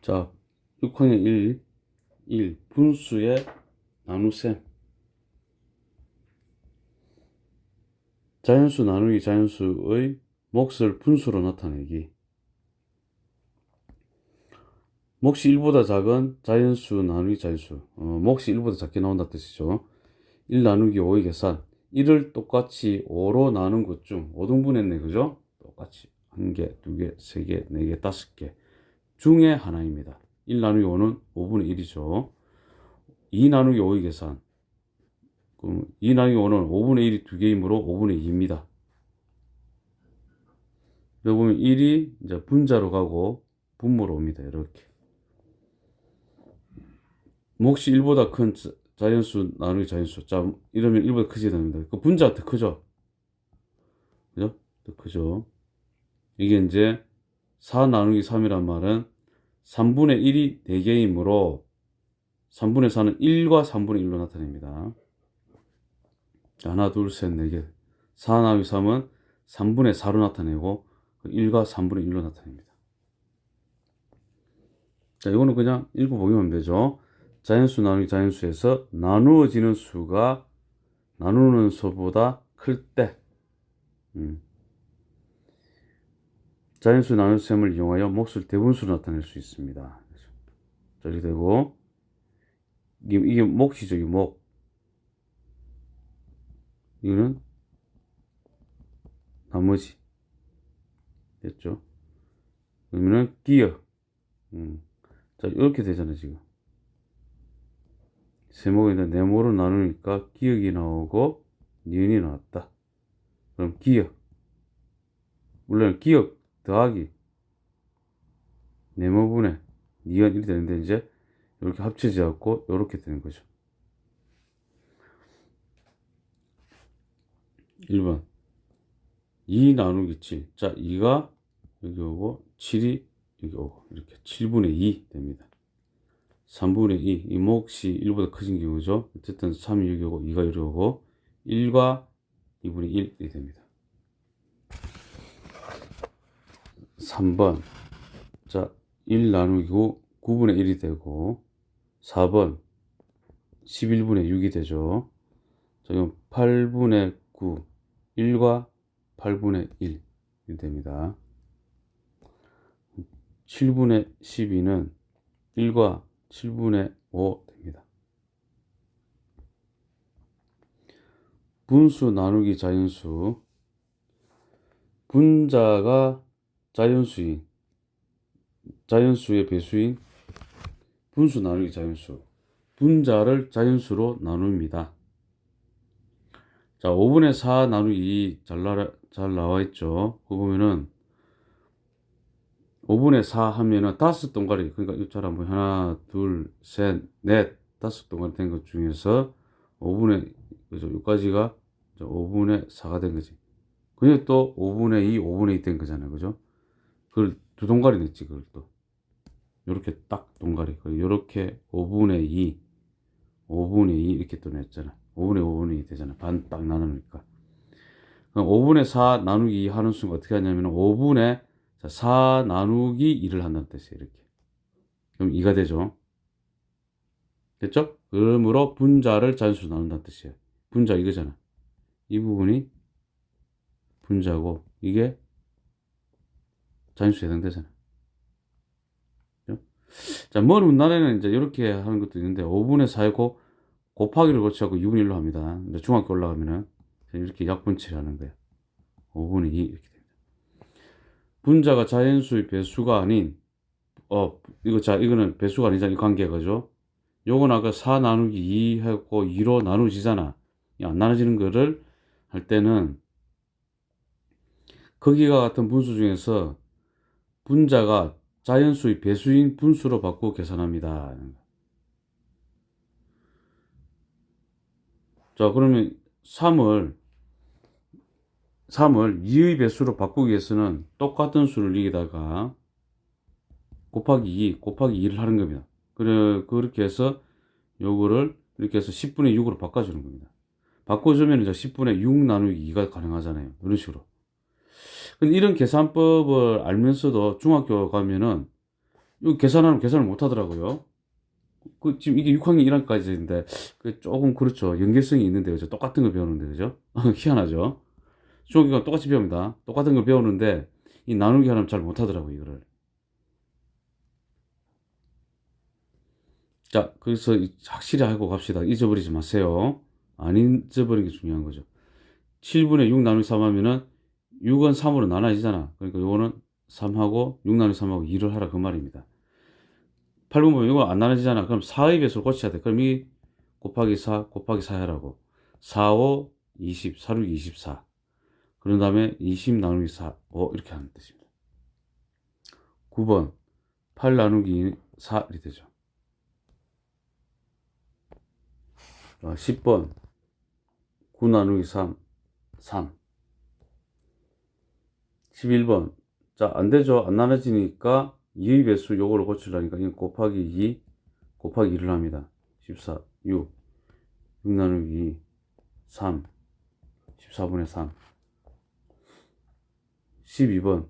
자, 6항의 1 분수의 나눗셈. 자연수 나누기 자연수의 몫을 분수로 나타내기. 몫이 1보다 작은 자연수 나누기 자연수. 몫이 1보다 작게 나온다 뜻이죠. 1 나누기 5의 계산. 1을 똑같이 5로 나눈 것 중 5등분 했네, 그죠? 똑같이 1개, 2개, 3개, 4개, 5개 중에 하나입니다. 1 나누기 5는 5분의 1이죠. 2 나누기 5의 계산. 그럼 2 나누기 5는 5분의 1이 2개이므로 5분의 2입니다. 여기 보면 1이 이제 분자로 가고 분모로 옵니다. 이렇게. 몫이 1보다 큰 자연수 나누기 자연수. 자, 이러면 1보다 크지 됩니다. 그 분자가 더 크죠? 그죠? 더 크죠? 이게 이제 4 나누기 3이란 말은 3분의 1이 4개이므로 3분의 4는 1과 3분의 1로 나타냅니다. 자, 하나, 둘, 셋, 4개. 4 나누기 3은 3분의 4로 나타내고 1과 3분의 1로 나타냅니다. 자, 이거는 그냥 읽어보기만 되죠. 자연수 나누기 자연수에서 나누어지는 수가 나누는 수보다 클 때 자연수 나눗셈을 이용하여 몫을 대분수로 나타낼 수 있습니다. 이렇게 되고 이게 몫이죠. 이 몫. 이거는 나머지 됐죠. 그러면은 기억. 자, 이렇게 되잖아요. 지금 세모인데 네모로 나누니까 기억이 나오고 니은이 나왔다. 그럼 기억. 물론 기억 더하기 네모분의 니은 이렇게 되는데 이제 이렇게 합쳐져 갖고 이렇게 되는 거죠. 1번 2 나누기 7. 자, 2가 여기 오고 7이 여기 오고 이렇게 7분의 2 됩니다. 3분의 2. 이 몫이 1보다 커진 경우죠. 어쨌든 3이 여기 오고 2가 여기 오고 1과 2분의 1이 됩니다. 3번. 자, 1 나누기 9분의 1이 되고 4번 11분의 6이 되죠. 자, 이건 8분의 9. 1과 8분의 1이 됩니다. 7분의 12는 1과 7분의 5 됩니다. 분수 나누기 자연수. 분자가 자연수의 배수인 분수 나누기 자연수. 분자를 자연수로 나눕니다. 자, 5분의 4 나누기 2 잘 나와 있죠. 그거 보면은 5분의 4 하면은 5동가리. 그러니까 이거 한번 하나, 둘, 셋, 넷, 5동가리 된 것 중에서 5분의 그죠? 여기까지가 5분의 4가 된 거지. 그게 또 5분의 2, 5분의 2 된 거잖아요. 그죠? 그걸 두 동가리 냈지. 그걸 또 요렇게 딱 동가리. 요렇게 5분의 2, 5분의 2 이렇게 또 냈잖아. 5분의 5분의 2 되잖아. 반 딱 나누니까. 그럼 5분의 4 나누기 2 하는 순간 어떻게 하냐면 5분의 4 나누기 2를 한다는 뜻이에요. 이렇게. 그럼 2가 되죠. 됐죠? 그러므로 분자를 자연수로 나눈다는 뜻이에요. 분자 이거잖아. 이 부분이 분자고 이게 자연수에 해당되잖아. 그죠? 자, 먼 훗날에는 이제 이렇게 하는 것도 있는데 5분의 4에 곱하기를 거쳐갖고 2분의 1로 합니다. 이제 중학교 올라가면은 이렇게 약분치를 하는 거예요. 5분의 2 이렇게 됩니다. 분자가 자연수의 배수가 아닌 이거는 배수가 아니잖아. 이 관계가죠. 요건 아까 4 나누기 2 하고 2로 나누지잖아. 안 나눠지는 거를 할 때는 거기가 같은 분수 중에서 분자가 자연수의 배수인 분수로 바꾸고 계산합니다. 자, 그러면 3을 2의 배수로 바꾸기 위해서는 똑같은 수를 여기다가 곱하기 2를 하는 겁니다. 그렇게 해서 요거를 이렇게 해서 10분의 6으로 바꿔주는 겁니다. 바꿔주면 이제 10분의 6 나누기 2가 가능하잖아요. 이런 식으로. 근데 이런 계산법을 알면서도 중학교 가면은 이거 계산하면 계산을 못 하더라고요. 지금 이게 6학년 1학기까지인데, 조금 그렇죠. 연계성이 있는데, 그죠? 똑같은 걸 배우는데, 그죠? 희한하죠? 중학교가 똑같이 배웁니다. 똑같은 걸 배우는데, 이 나누기 하나는 잘 못 하더라고요, 이거를. 자, 그래서 확실히 알고 갑시다. 잊어버리지 마세요. 안 잊어버리는 게 중요한 거죠. 7분의 6 나누기 3 하면은 6은 3으로 나눠지잖아. 그러니까 요거는 3하고 6 나누기 3하고 2를 하라 그 말입니다. 8분 보면 이거 안 나눠지잖아. 그럼 4의 배수를 고쳐야 돼. 그럼 이 곱하기 4 곱하기 4 하라고. 4, 5, 20, 4, 6, 24. 그런 다음에 20 나누기 4, 5 이렇게 하는 뜻입니다. 9번 8 나누기 4 이렇게 되죠. 10번 9 나누기 3, 3. 11번. 자, 안 되죠. 안 나눠지니까 2의 배수 요거를 고치려니까 이건 곱하기 2 곱하기 2를 합니다. 14, 6. 6 나누기 2, 3. 14분의 3. 12번.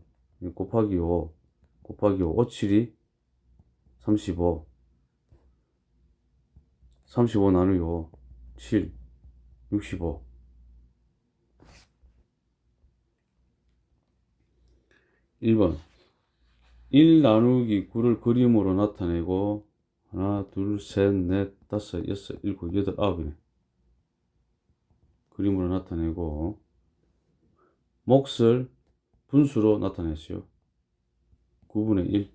곱하기 5 곱하기 5. 5, 7이 35. 35 나누기 5. 7. 65. 1번. 1 나누기 9를 그림으로 나타내고 하나, 둘, 셋, 넷, 다섯, 여섯, 일곱, 여덟, 아홉이네. 그림으로 나타내고 몫을 분수로 나타냈어요. 9분의 1.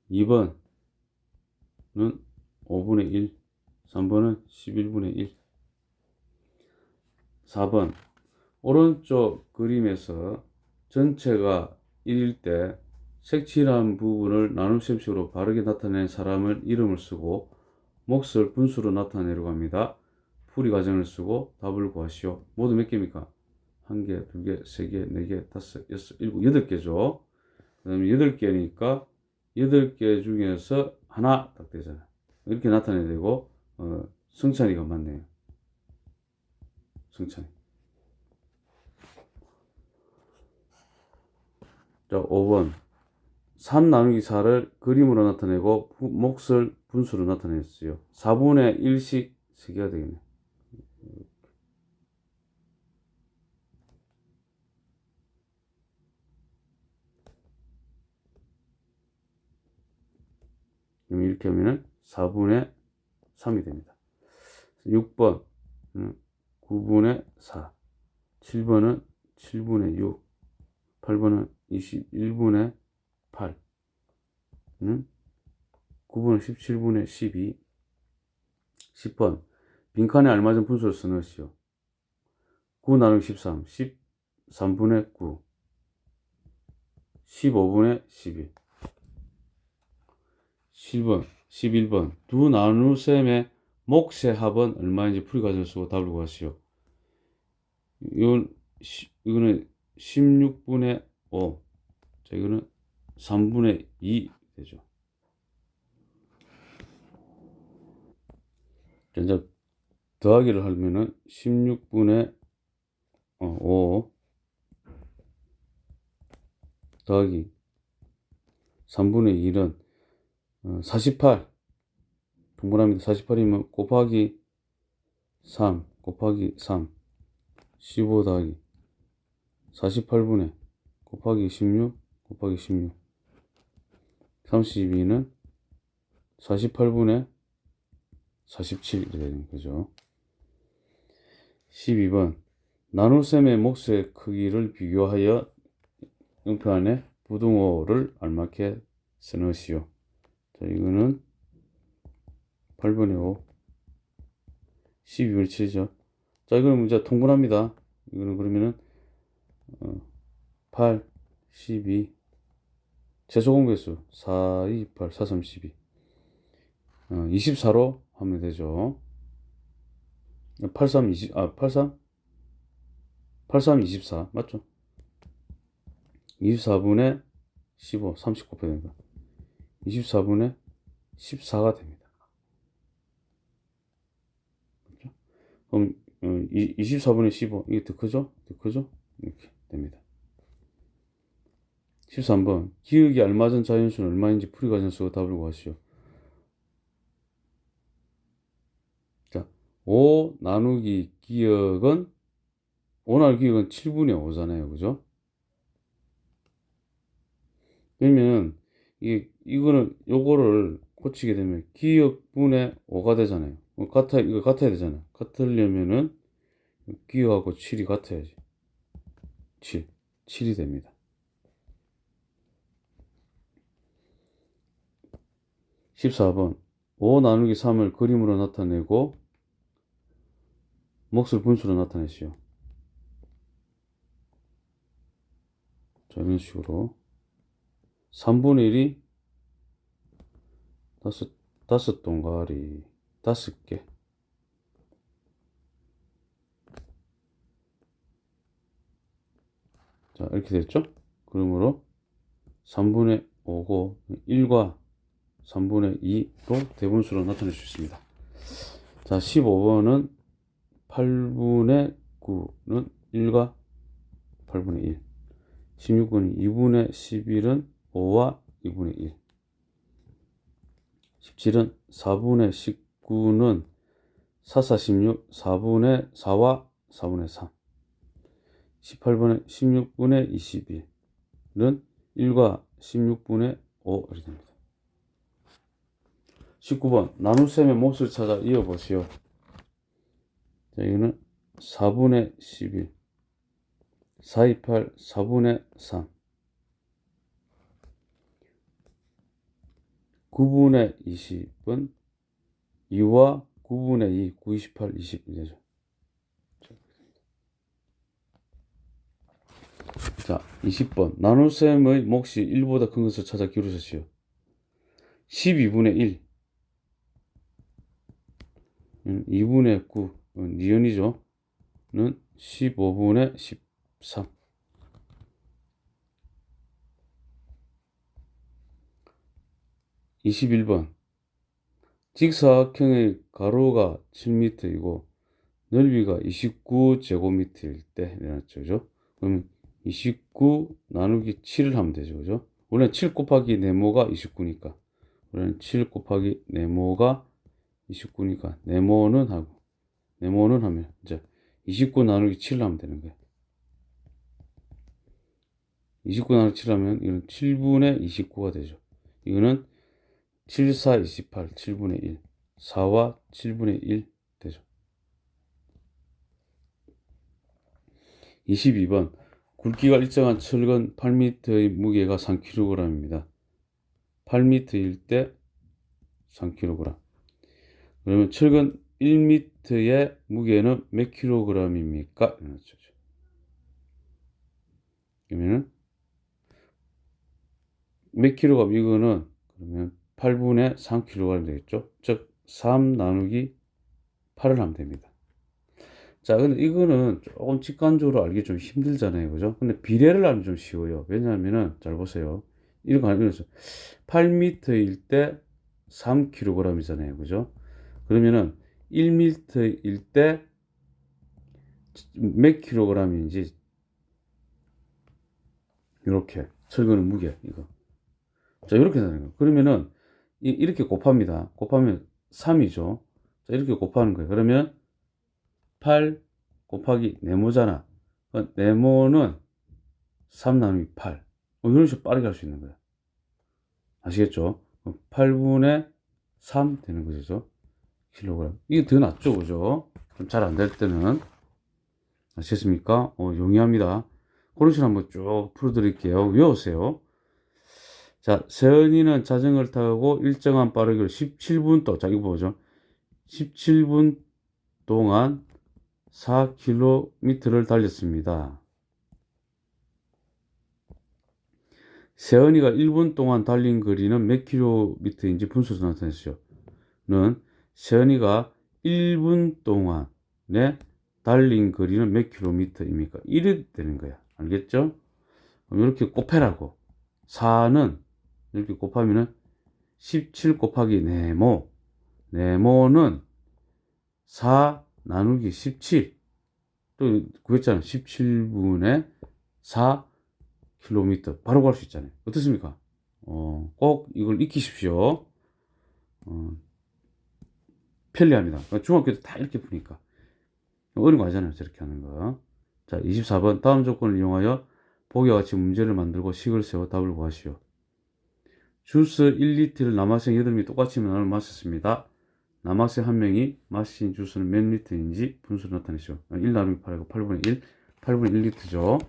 2번은 5분의 1. 3번은 11분의 1. 4번. 오른쪽 그림에서 전체가 1일 때 색칠한 부분을 나눗셈식으로 바르게 나타낸 사람을 이름을 쓰고 몫을 분수로 나타내려고 합니다. 풀이 과정을 쓰고 답을 구하시오. 모두 몇 개입니까? 1개, 2개, 3개, 4개, 5, 6, 7, 8개죠. 그 다음에 8개니까 8개 중에서 하나 딱 되잖아. 이렇게 나타내야 되고, 승찬이가 맞네요. 승찬이. 자, 5번. 3 나누기 4를 그림으로 나타내고 몫을 분수로 나타냈어요. 4분의 1씩 세개가 되겠네. 그럼 이렇게 하면은 4분의 3이 됩니다. 6번 9분의 4. 7번은 7분의 6. 8번은 21분의 8. 9번은 17분의 12. 10번. 빈칸에 알맞은 분수를 써넣으시오. 9 나누기 13. 13분의 9. 15분의 11. 10번. 11번. 두 나눗셈의 몫의 합은 얼마인지 풀이 과정을 쓰고 답을 구하시오. 이거는 16분의 5. 자, 이거는 3분의 2 되죠. 이제 더하기를 하면은 16분의 5 더하기 3분의 1은 48. 동그라미도 48이면 곱하기 3 곱하기 3 15 더하기 48분의 곱하기 16 곱하기 16 32는 48분의 47 이렇게 되는 거죠. 12번 나눗셈의 몫의 크기를 비교하여 영표 안에 부등호를 알맞게 써넣으시오. 자, 이거는 8분의 5 12분의 7이죠. 자, 이거는 이제 통분합니다. 이거는 그러면은 8, 12 최소 공배수 4, 2, 8, 4, 3, 12 24로 하면 되죠. 83, 20, 83? 83, 24 맞죠? 24분의 15, 30 곱해야 됩니다. 24분의 14가 됩니다. 그렇죠? 그럼 24분의 15 이게 더 크죠? 더 크죠? 이렇게 됩니다. 13번. 기억이 알맞은 자연수는 얼마인지 풀이 과정 쓰고 답을 구하시오. 자, 5 나누기 기억은 5 나누기 기억은 7분의 5잖아요. 그죠? 그러면 이거는 요거를 고치게 되면 기억분의 5가 되잖아요. 이거 같아야 되잖아요. 같으려면은 기억하고 7이 같아야지. 7이 됩니다. 14번. 5 나누기 3을 그림으로 나타내고 몫을 분수로 나타내시오. 자, 이런 식으로 3분의 1이 다섯 동가리 5개. 자, 이렇게 됐죠? 그러므로 3분의 5고 1과 3분의 2로 대분수로 나타낼 수 있습니다. 자, 15번은 8분의 9는 1과 8분의 1. 16번이 2분의 11은 5와 2분의 1. 17은 4분의 19는 4, 4, 16, 4분의 4와 4분의 3. 18번에 16분의 21은 1과 16분의 5 이렇게 됩니다. 19번 나눗셈의 몫을 찾아 이어보시오. 자, 이거는 4분의 11, 428, 4분의 3, 9분의 20은 2와 9분의 2, 9, 28, 21이죠. 자, 20번 나눗셈의 몫이 1보다 큰 것을 찾아 기울이시오. 12분의 1, 2분의 9, 니은이죠. 는 15분의 13. 21번 직사각형의 가로가 7m이고 넓이가 29제곱미터일 때 이래놨죠. 그죠? 그러면 29 나누기 7을 하면 되죠. 그죠? 원래 7 곱하기 네모가 29니까 원래는 7 곱하기 네모가 29니까 네모는 하면 이제 29 나누기 7을 하면 되는 거예요. 29 나누기 7 하면 이건 7분의 29가 되죠. 이거는 7, 4, 28, 7분의 1, 4와 7분의 1 되죠. 22번 굵기가 일정한 철근 8m의 무게가 3kg입니다. 8m일 때 3kg. 그러면 철근 1m의 무게는 몇 kg입니까? 그러면은 몇 kg 이거는 그러면 8분의 3kg 되겠죠. 즉 3 나누기 8을 하면 됩니다. 자, 근데 이거는 조금 직관적으로 알기 좀 힘들잖아요. 그죠? 근데 비례를 하면 좀 쉬워요. 왜냐하면은, 잘 보세요. 이거 하면서 8m일 때 3kg이잖아요. 그죠? 그러면은 1m일 때 몇 kg인지, 이렇게. 철근의 무게, 이거. 자, 이렇게 되는 거예요. 그러면은, 이렇게 곱합니다. 곱하면 3이죠. 자, 이렇게 곱하는 거예요. 그러면 8 곱하기 네모잖아. 네모는 3 나누기 8. 이런 식으로 빠르게 할 수 있는 거야. 아시겠죠? 8분의 3 되는 거죠. 킬로그램. 이게 더 낫죠, 그죠? 좀 잘 안 될 때는. 아시겠습니까? 용이합니다. 그런 식으로 한번 쭉 풀어드릴게요. 외우세요. 자, 세은이는 자전거를 타고 일정한 빠르기로 17분 또, 자, 이거 보죠. 17분 동안 4km를 달렸습니다. 세은이가 1분 동안 달린 거리는 몇 킬로미터인지 분수로 나타냈어요. 는 세은이가 1분 동안에 달린 거리는 몇 킬로미터입니까? 이래 되는 거야. 알겠죠? 그럼 이렇게 곱해라고. 4는 이렇게 곱하면은 17 곱하기 네모. 네모는 4 나누기 17. 또 구했잖아. 17분의 4 킬로미터 바로 갈 수 있잖아요. 어떻습니까? 꼭 이걸 익히십시오. 편리합니다. 중학교 때 다 이렇게 푸니까. 어려운 거 아니잖아요. 저렇게 하는 거. 자, 24번. 다음 조건을 이용하여 보기와 같이 문제를 만들고 식을 세워 답을 구하시오. 주스 1리터를 남학생 8명이 똑같이 나눠 마셨습니다. 남학생 1명이 마신 주스는 몇 리터인지 분수를 나타내시오. 1 나누기 8이고 8분의 1, 8분의 1리터죠.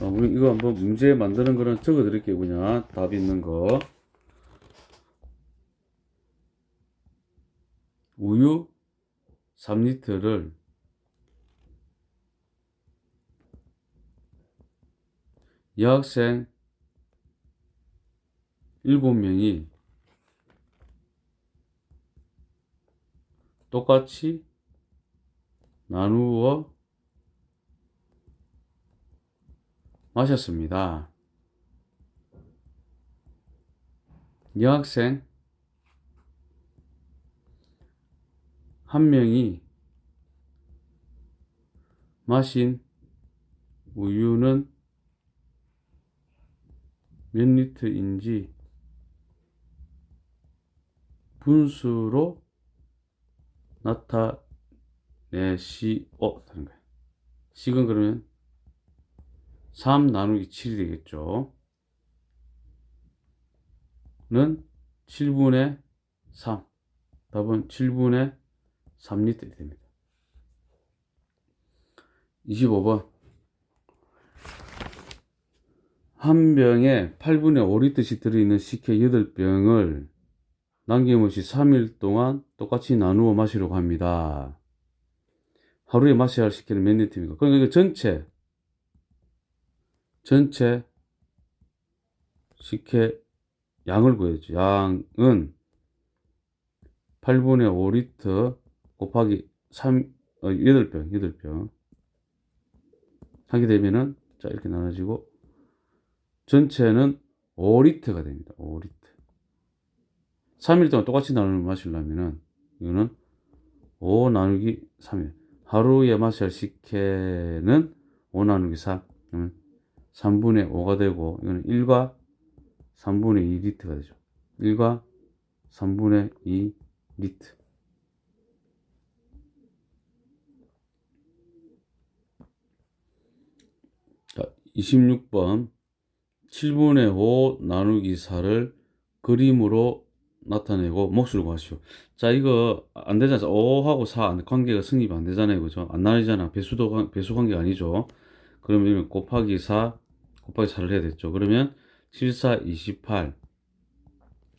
우리 이거 한번 문제 만드는 거는 적어 드릴게요. 그냥 답 있는 거. 우유 3리터를 여학생 7명이 똑같이 나누어 마셨습니다. 여학생 1명이 마신 우유는 몇 리터인지 분수로 나타내시오 하는 거예요. 식은 그러면 3 나누기 7이 되겠죠. 는 7분의 3. 답은 7분의 3리터이 됩니다. 25번. 한 병에 8분의 5리터씩 들어있는 식혜 8병을 남김없이 3일 동안 똑같이 나누어 마시려고 합니다. 하루에 마셔야 할 식혜는 몇 리터입니까? 그러니까 이거 전체 식혜 양을 구해야죠. 양은 8분의 5리터 곱하기 8병 하게 되면은, 자, 이렇게 나눠지고, 전체는 5리터가 됩니다. 5리터. 3일 동안 똑같이 나누어 마시려면은, 이거는 5 나누기 3일. 하루에 마셔야 할 식혜는 5 나누기 3. 그러면 3분의 5가 되고, 이거는 1과 3분의 2 리터가 되죠. 1과 3분의 2 리터. 자, 26번. 7분의 5 나누기 4를 그림으로 나타내고 몫을 구하시오. 자, 이거 안 되잖아. 5하고 4 관계가 성립이 안 되잖아요. 그죠? 안 나뉘잖아. 배수 관계가 아니죠. 그러면 이건 곱하기 4, 곱하기 4를 해야 되죠. 그러면 7, 4, 28.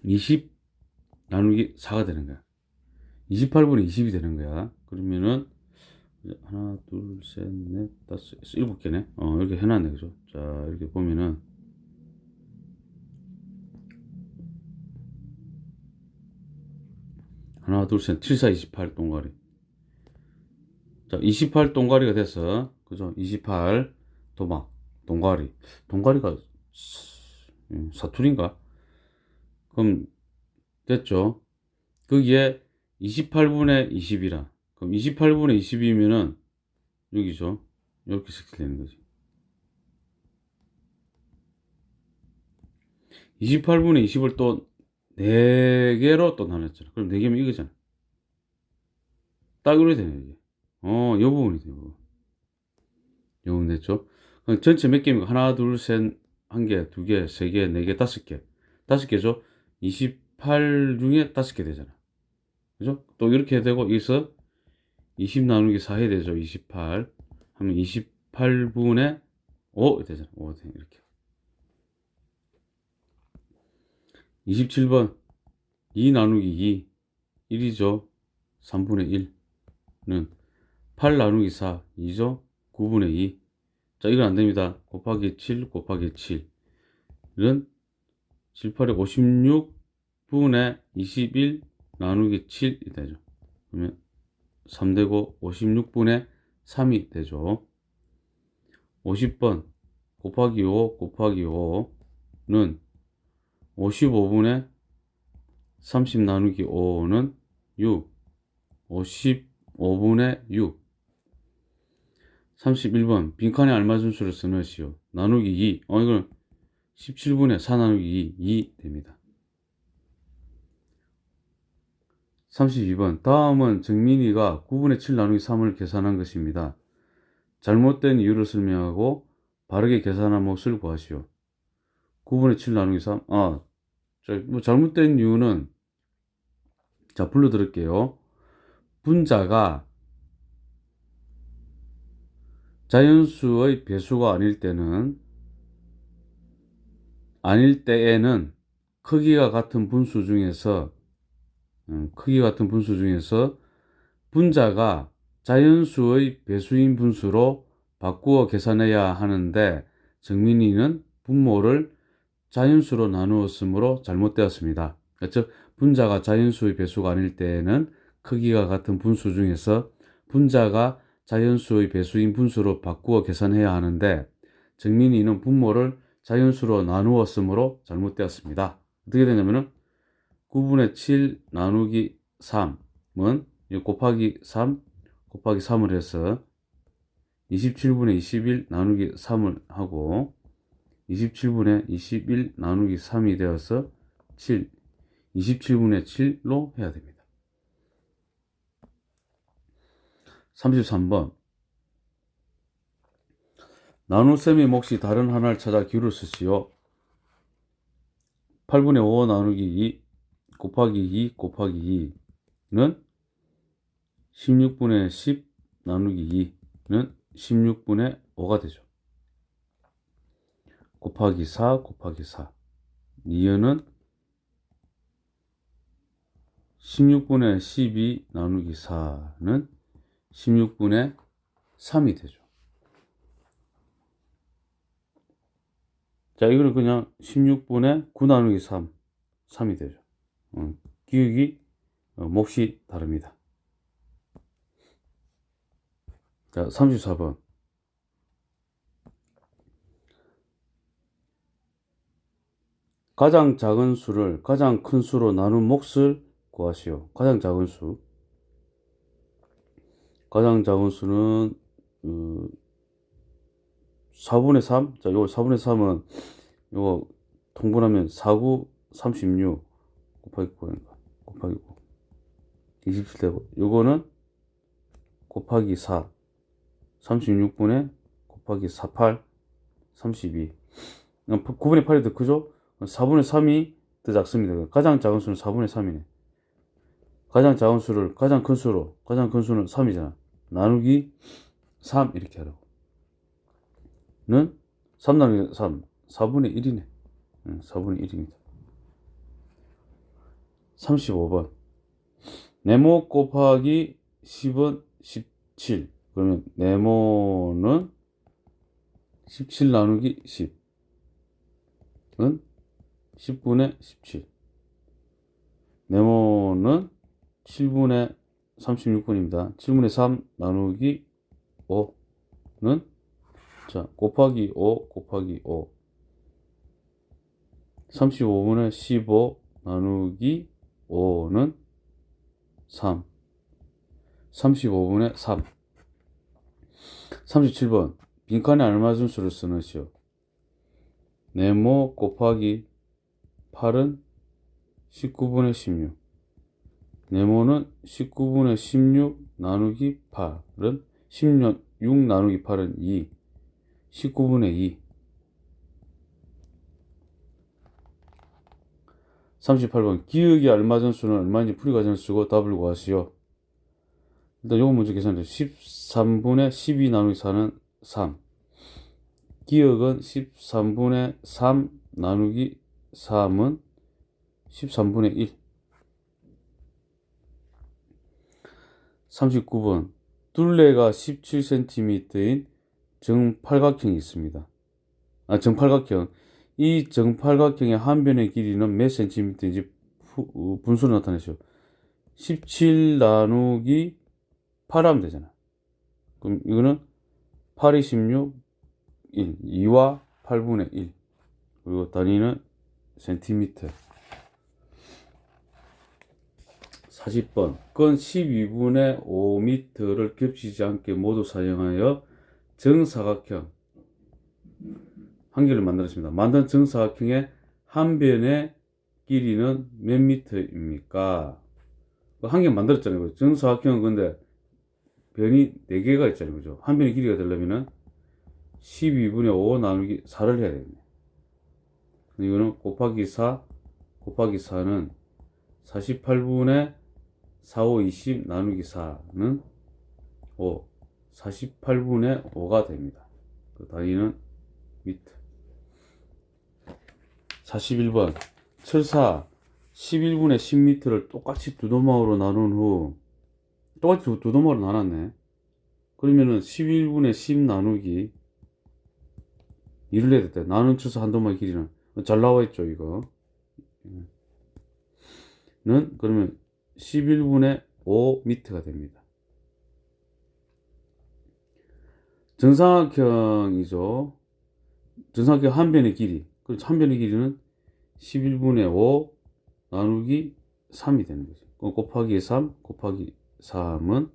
20 나누기 4가 되는 거야. 28분의 20이 되는 거야. 그러면은 하나, 둘, 셋, 넷, 다섯, 7개네. 이렇게 해놨네. 그죠? 자, 이렇게 보면은 하나, 둘, 셋, 7, 4, 28 동가리. 자, 28 동가리가 됐어. 그죠? 28 도막, 동가리. 동가리가 사투리인가? 그럼 됐죠? 거기에 28분의 20이라. 그럼 28분의 20이면은 여기죠. 이렇게 색칠되는 거지. 28분의 20을 또 4개로 또 나눴잖아. 그럼 4개면 이거잖아. 딱 이렇게 되네, 이게. 요 부분이 돼요. 요 부분 됐죠? 그럼 전체 몇 개입니까? 하나, 둘, 셋, 1개, 2개, 3개, 4개, 5개. 5개죠? 28 중에 5개 되잖아. 그죠? 또 이렇게 되고, 여기서 20 나누기 4 해야 되죠? 28. 하면 28분의 5 되잖아. 5 돼, 이렇게. 27번. 2 나누기 2. 1이죠? 3분의 1는 8 나누기 4. 2죠? 9분의 2. 자, 이건 안 됩니다. 곱하기 7, 곱하기 7은 7, 8에 56분의 21 나누기 7이 되죠. 그러면 3되고 56분의 3이 되죠. 50번 곱하기 5 곱하기 5는 55분의 30 나누기 5는 6. 55분의 6. 31번 빈칸에 알맞은 수를 써넣으시오. 나누기 2. 이건 17분의 4 나누기 2 됩니다. 32번 다음은 정민이가 9분의 7 나누기 3을 계산한 것입니다. 잘못된 이유를 설명하고 바르게 계산한 몫을 구하시오. 9분의 7 나누기 3. 잘못된 이유는, 자, 불러드릴게요. 분자가 자연수의 배수가 아닐 때에는 크기가 같은 분수 중에서 분자가 자연수의 배수인 분수로 바꾸어 계산해야 하는데 정민이는 분모를 자연수로 나누었으므로 잘못되었습니다. 즉 분자가 자연수의 배수가 아닐 때에는 크기가 같은 분수 중에서 분자가 자연수의 배수인 분수로 바꾸어 계산해야 하는데 정민이는 분모를 자연수로 나누었으므로 잘못되었습니다. 어떻게 되냐면은 9분의 7 나누기 3은 곱하기 3 곱하기 3을 해서 27분의 21 나누기 3을 하고 27분의 21 나누기 3이 되어서 27분의 7로 해야 됩니다. 33번 나눗셈의 몫이 다른 하나를 찾아 기울을 쓰시오. 8분의 5 나누기 2 곱하기 2 곱하기 2는 16분의 10 나누기 2는 16분의 5가 되죠. 곱하기 4 곱하기 4 이어는 16분의 12 나누기 4는 16분의 3이 되죠. 자, 이거는 그냥 16분의 9 나누기 3이 되죠. 기억이 몫이 다릅니다. 자, 34번 가장 작은 수를 가장 큰 수로 나눈 몫을 구하시오. 가장 작은 수는 4분의 3. 자, 요거 4분의 3은 요거 통분하면 4, 9, 36 곱하기 9 곱하기 9 27 되고, 요거는 곱하기 4 36분의 곱하기 4, 8 32. 9분의 8이 더 크죠? 4분의 3이 더 작습니다. 가장 작은 수는 4분의 3이네. 가장 작은 수를 가장 큰 수는 3이잖아. 나누기 3 이렇게 하라고. 는 3 나누기 3 4분의 1이네. 4분의 1입니다. 35번 네모 곱하기 10은 17. 그러면 네모는 17 나누기 10은 10분의 17. 네모는 7분의 36분입니다. 7분의 3 나누기 5는 자 곱하기 5 곱하기 5 35분의 15 나누기 5는 3 35분의 3. 37번 빈칸에 알맞은 수를 써넣으시오. 네모 곱하기 8은 19분의 16. 네모는 19분의 16 나누기 8은 16 나누기 8은 2 19분의 2. 38번 기억이 알맞은 수는 얼마인지 풀이 과정을 쓰고 답을 구하시오. 일단 요거 먼저 계산해. 13분의 12 나누기 4는 3. 기억은 13분의 3 나누기 3은 13분의 1. 39번 둘레가 17cm인 정팔각형이 있습니다. 정팔각형. 이 정팔각형의 한 변의 길이는 몇 cm인지 분수로 나타내시오. 17 나누기 8 하면 되잖아. 그럼 이거는 8이 16, 1, 2와 8분의 1. 그리고 단위는 센티미터. 40번 건 12분의 5m를 겹치지 않게 모두 사용하여 정사각형 한 개를 만들었습니다. 만든 정사각형의 한 변의 길이는 몇 미터입니까? 한 개 만들었잖아요. 정사각형은 근데 변이 4개가 있잖아요. 그죠? 한 변의 길이가 되려면은 12분의 5 나누기 4를 해야 되겠네. 이거는 곱하기 4 곱하기 4는 48분의 4, 5, 20 나누기 4는 5 48분의 5가 됩니다. 그 단위는 미터. 41번 철사 11분의 10m를 똑같이 두 도마로 나눈 후 똑같이 두 도마로 나눴네. 그러면은 11분의 10 나누기 2를 해야 돼. 나눈 철사 한 도마의 길이는 잘 나와 있죠 이거. 는 그러면 11분의 5m가 됩니다. 정사각형이죠. 정사각형 한 변의 길이. 그렇죠. 한 변의 길이는 11분의 5 나누기 3이 되는 거죠. 곱하기 3 곱하기 3은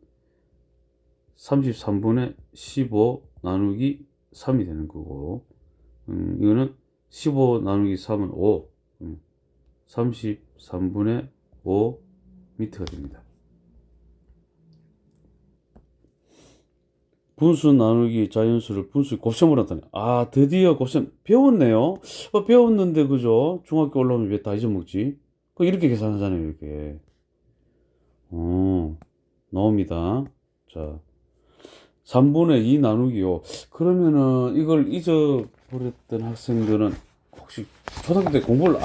33분의 15 나누기 3이 되는 거고, 이거는 15 나누기 3은 5, 33분의 5 미터가 됩니다. 분수 나누기 자연수를 분수 곱셈으로 한다네. 아, 드디어 곱셈 배웠네요. 배웠는데 그죠? 중학교 올라오면 왜 다 잊어먹지? 이렇게 계산하잖아요, 이렇게. 나옵니다. 자, 3분의 2 나누기요. 그러면은 이걸 잊어버렸던 학생들은 혹시 초등학교 때 공부를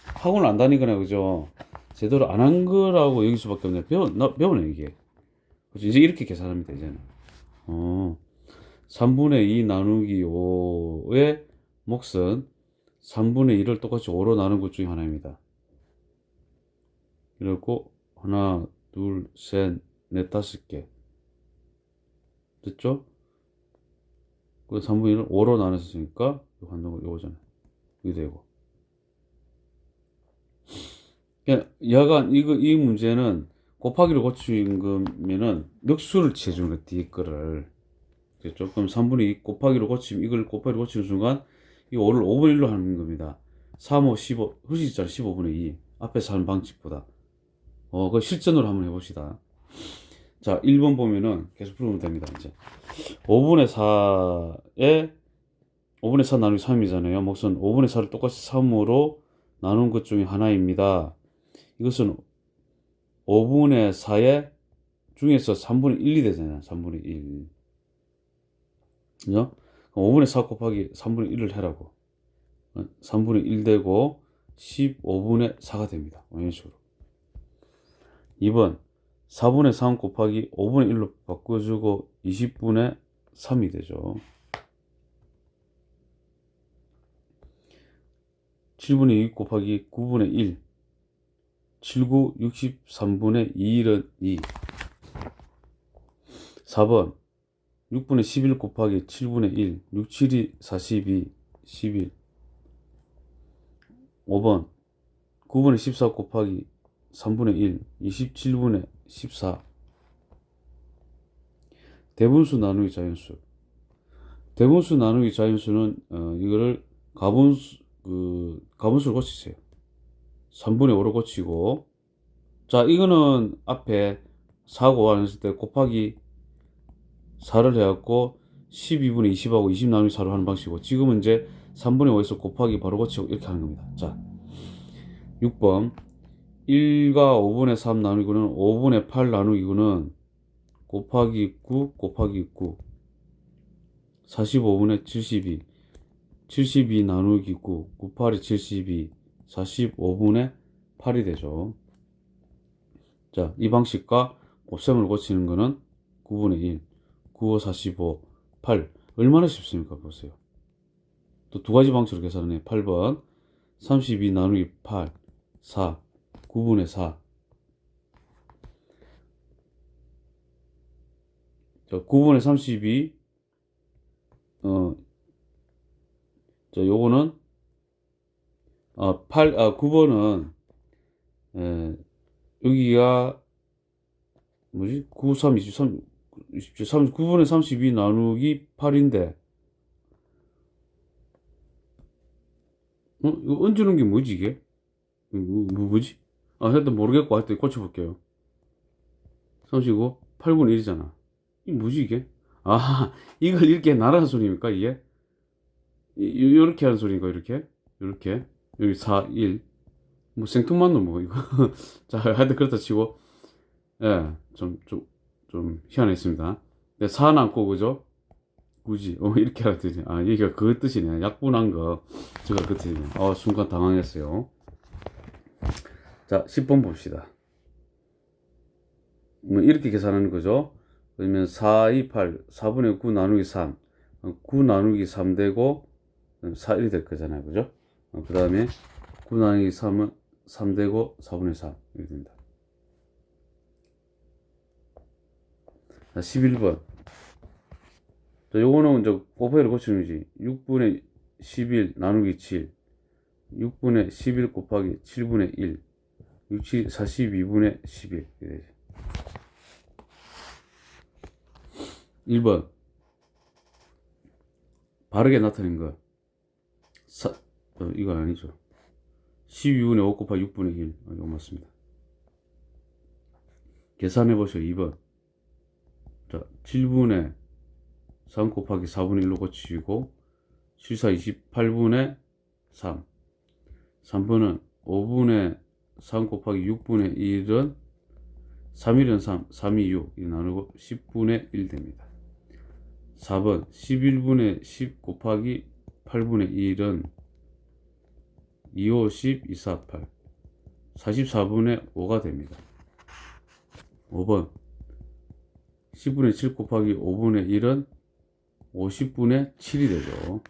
학원을 안 다니거나 그죠? 제대로 안 한 거라고 여길 수밖에 없네. 배우네, 이게. 그죠? 이제 이렇게 계산합니다, 이제는. 3분의 2 나누기 5의 몫은 3분의 2를 똑같이 5로 나눈 것 중에 하나입니다. 이렇고 하나, 둘, 셋, 넷, 5개 됐죠? 그 3분의 1을 5로 나눴으니까 이거 한다고 이거잖아요. 이게 되고. 야간 이 문제는 곱하기로 고친 거면은 넉수를 취해주는 거 뒤에 거를. 그렇죠? 그럼 3분의 2 곱하기로 고치면 이걸 곱하기로 고치는 순간 이 5를 5분의 1로 하는 겁니다. 3, 5, 15 훨씬 잘 15분의 2 앞에서 하는 방식보다. 그 실전으로 한번 해봅시다. 자, 1번 보면은 계속 풀면 됩니다. 이제 5분의 4에 5분의 4 나누기 3이잖아요. 몫은 5분의 4를 똑같이 3으로 나눈 것 중에 하나입니다. 이것은 5분의 4의 중에서 3분의 1이 되잖아요. 3분의 1. 그죠? 5분의 4 곱하기 3분의 1을 해라고. 3분의 1 되고 15분의 4가 됩니다. 이런 식으로. 2번 4분의 3 곱하기 5분의 1로 바꿔주고 20분의 3이 되죠. 7분의 2 곱하기 9분의 1 79, 63분의 2는 2. 4번 6분의 11 곱하기 7분의 1 6, 7이 42, 11. 5번 9분의 14 곱하기 3분의 1 27분의 14. 대분수 나누기 자연수. 대분수 나누기 자연수는 이거를 가분수를 고치세요. 3분의 5로 고치고, 자, 이거는 앞에 4고 안 했을 때 곱하기 4를 해갖고 12분의 20하고 20 나누기 4로 하는 방식이고, 지금은 이제 3분의 5에서 곱하기 바로 고치고 이렇게 하는 겁니다. 자, 6번 1과 5분의 3 나누기는 5분의 8 나누기는 곱하기 9 곱하기 9 45분의 72 72 나누기 9 9, 8이 72 45분의 8이 되죠. 자, 이 방식과 곱셈을 고치는 거는 9분의 1 9, 5, 45 8 얼마나 쉽습니까? 보세요. 또 두 가지 방식으로 계산해. 8번 32 나누기 8 4 9분의 4. 자, 9분의 32 자, 요거는 9번은 여기가 뭐지? 9, 3, 23 9분의 32 나누기 8인데, 이거 얹어놓은 게 뭐지, 이게? 뭐지? 하여튼 모르겠고, 하여튼 고쳐볼게요. 35, 8분의 1이잖아. 이게 뭐지, 이게? 이걸 이렇게 나라는 소리입니까, 이게? 요렇게 하는 소리인가, 이렇게? 이렇게. 여기 4, 1. 뭐 생뚱맞노, 뭐, 이거. 자, 하여튼 그렇다 치고, 예, 좀 희한했습니다. 4 남고, 그죠? 굳이, 이렇게 하더니, 여기가 그 뜻이네. 약분한 거. 제가 그 뜻이네. 순간 당황했어요. 자, 10번 봅시다. 뭐, 이렇게 계산하는 거죠. 그러면 4, 2, 8, 4분의 9 나누기 3. 9 나누기 3 되고, 4, 1이 될 거잖아요. 그죠? 그 다음에 9 나누기 3은 3 되고, 4분의 3. 이렇게 됩니다. 자, 11번. 자, 요거는 이제 곱하기를 고치는 거지. 6분의 11 나누기 7. 6분의 11 곱하기 7분의 1. 42분의 11. 이렇게 되지. 1번. 바르게 나타낸 거. 이거 아니죠. 12분의 5 곱하기 6분의 1. 이거 맞습니다. 계산해 보시오. 2번. 자, 7분의 3 곱하기 4분의 1로 고치고 7, 4, 28분의 3. 3번은 5분의 3 곱하기 6분의 1은 3일은 3, 3이 6. 이 나누고 10분의 1 됩니다. 4번 11분의 10 곱하기 8분의 1은 2, 5, 10, 2, 4, 8. 44분의 5가 됩니다. 5번 10분의 7 곱하기 5분의 1은 50분의 7이 되죠.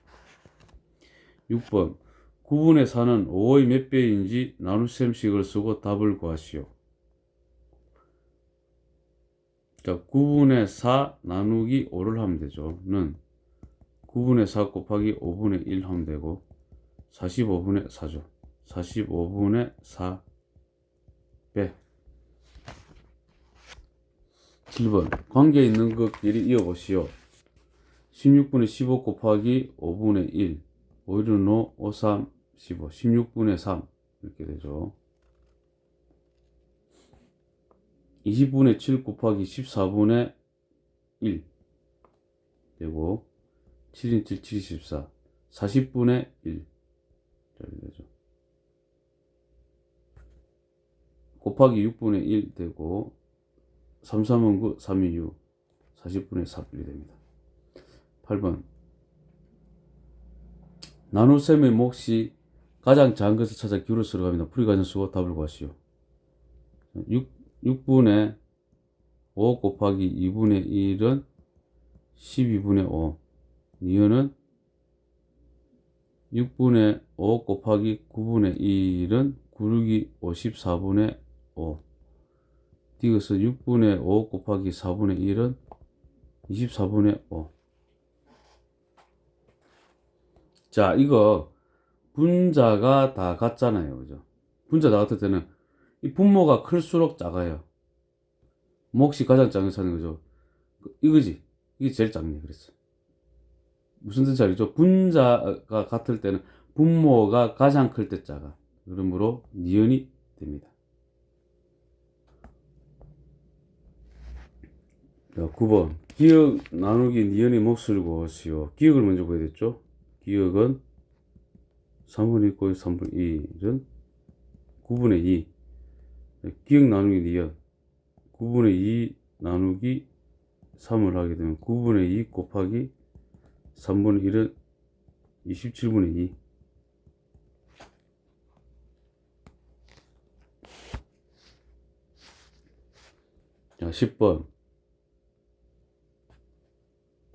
6번 9분의 4는 5의 몇 배인지 나눗셈식을 쓰고 답을 구하시오. 자, 9분의 4 나누기 5를 하면 되죠. 는 9분의 4 곱하기 5분의 1 하면 되고 45분의 4죠. 45분의 4 빼. 7번 관계 있는 것끼리 이어보시오. 16분의 15 곱하기 5분의 1 5, 1은 5, 5, 3, 15 16분의 3 이렇게 되죠. 20분의 7 곱하기 14분의 1 되고 7인 7, 7, 14 40분의 1 이렇게 되죠. 곱하기 6분의 1 되고 3, 3은 9, 3이 6 40분의 4 1이 됩니다. 8번 나눗셈의 몫이 가장 작은 것을 찾아 기울여 쓰러갑니다. 풀이 과정 쓰고 답을 구하시오. 6분의 5 곱하기 2분의 1은 12분의 5. 이어는 6분의 5 곱하기 9분의 1은 9르기 54분의 5. 디귿은 6분의 5 곱하기 4분의 1은 24분의 5. 자, 이거 분자가 다 같잖아요. 그죠? 분자 다 같을 때는 이 분모가 클수록 작아요. 몫이 가장 작은 사는 거죠. 이거지. 이게 제일 작네. 그랬어. 무슨 뜻인지 알죠? 분자가 같을 때는 분모가 가장 클 때 작아. 그러므로 니은이 됩니다. 자, 9번. 기억 나누기 니은의 몫을 구하시오. 기억을 먼저 구해야 됐죠? 기억은 3분의 1 곱하기 3분의 1은 9분의 2. 기억 나누기 니은. 9분의 2 나누기 3을 하게 되면 9분의 2 곱하기 3분의 1은 27분의 2. 자, 10번.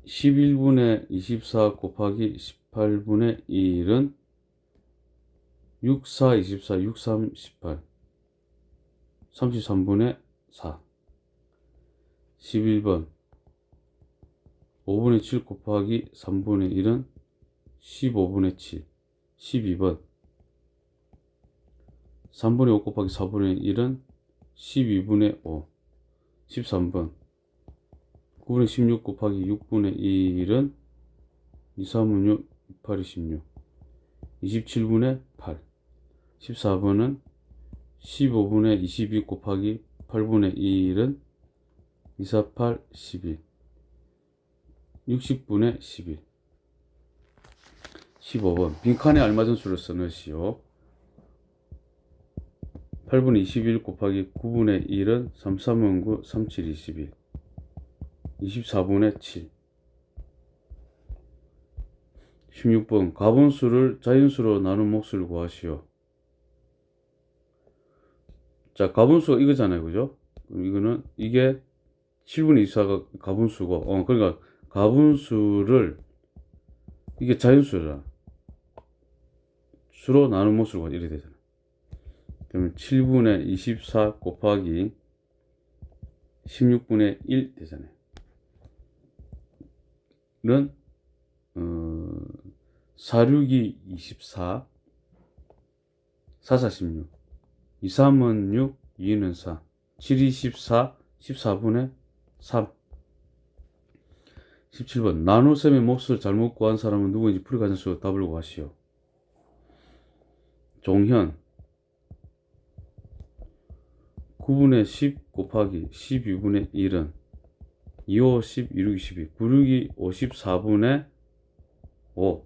11분의 24 곱하기 18분의 1은 6, 4, 24, 6, 3, 18. 33분의 4. 11번. 5분의 7 곱하기 3분의 1은 15분의 7. 12번. 3분의 5 곱하기 4분의 1은 12분의 5. 13번. 9분의 16 곱하기 6분의 1은 2, 3은 6, 8이 16. 27분의 8. 14번은 15분의 22 곱하기 8분의 1은 2, 4, 8, 11. 60분의 11. 15번 빈칸에 알맞은 수를 써넣으시오. 8분의 21 곱하기 9분의 1은 3, 3은 9, 3, 7, 21. 24분의 7. 16번 가분수를 자연수로 나눈 몫을 구하시오. 자, 가분수가 이거잖아요. 그죠? 그럼 이거는 이게 7분의 24가 가분수고, 그러니까 가분수를 이게 자연수잖아. 수로 나눈 몫을 구하자. 이렇게 되잖아. 그러면 7분의 24 곱하기 16분의 1 되잖아요. 는 4, 6이 24, 4, 4, 16, 2, 3은 6, 2는 4, 7, 2, 14, 14분의 3. 17번 나눗셈의 몫을 잘못 구한 사람은 누구인지 풀이과정식으로 답을 구하시오. 종현 9분의 10 곱하기 12분의 1은 2, 5, 10, 2, 6, 12, 9, 6이 54분의 5.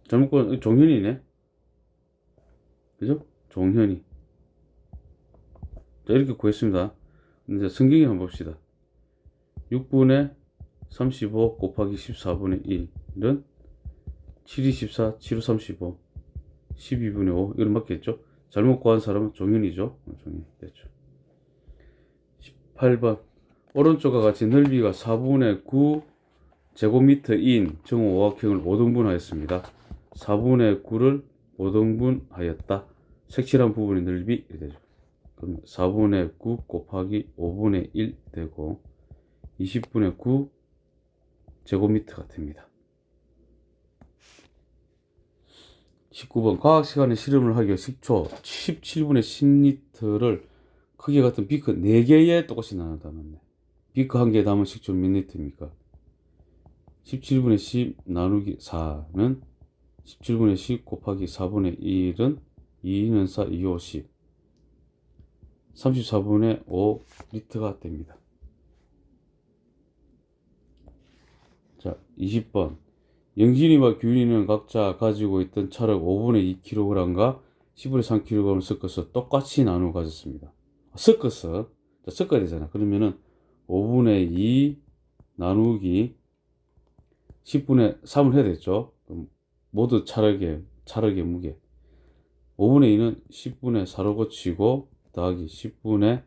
잘못 구한 종현이네. 그죠? 종현이. 자, 이렇게 구했습니다. 이제 성경에 한번 봅시다. 6분의 35 곱하기 14분의 1은 7, 2, 14, 7, 5, 35, 12분의 5. 이건 맞겠죠? 잘못 구한 사람은 종현이죠. 종현 됐죠. 18번 오른쪽과 같이 넓이가 4분의 9 제곱미터인 정오각형을 5등분하였습니다. 4분의 9를 5등분하였다. 색칠한 부분의 넓이 이렇게 되죠. 그럼 4분의 9 곱하기 5분의 1 되고 20분의 9 제곱미터가 됩니다. 19번 과학시간에 실험을 하기 위해 식초 17분의 10리터를 크기 같은 비크 4개에 똑같이 나눈다는데 비크 1개에 담은 식초 몇 리터입니까? 17분의 10 나누기 4는 17분의 10 곱하기 4분의 1은 2는 4, 2, 5, 10 34분의 5 리터가 됩니다. 자, 20번 영진이와 규인이는 각자 가지고 있던 찰흙 5분의 2kg과 10분의 3kg을 섞어서 똑같이 나누어 가졌습니다. 섞어서 섞어야 되잖아. 그러면은 5분의 2 나누기 10분의 3을 해야 되겠죠. 그럼 모두 찰흙의 무게 5분의 2는 10분의 4로 고치고 더하기 10분의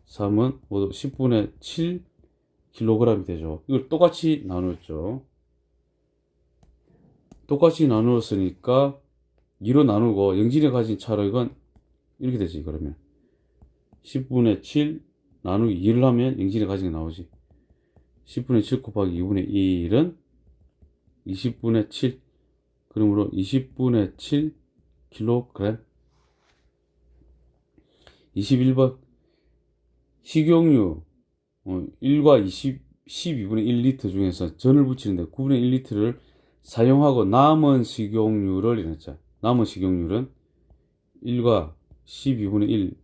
3은 모두 10분의 7kg이 되죠. 이걸 똑같이 나누었죠. 똑같이 나누었으니까 2로 나누고 영진이 가진 찰흙은 이렇게 되지. 그러면 10분의 7 나누기 2를 하면 영진이 가진 게 나오지. 10분의 7 곱하기 2분의 1은 20분의 7. 그러므로 20분의 7kg. 21번 식용유 1과 12분의 1리터 중에서 전을 붙이는데 9분의 1리터를 사용하고 남은 식용유를 이랬죠. 남은 식용유는 1과 12분의 1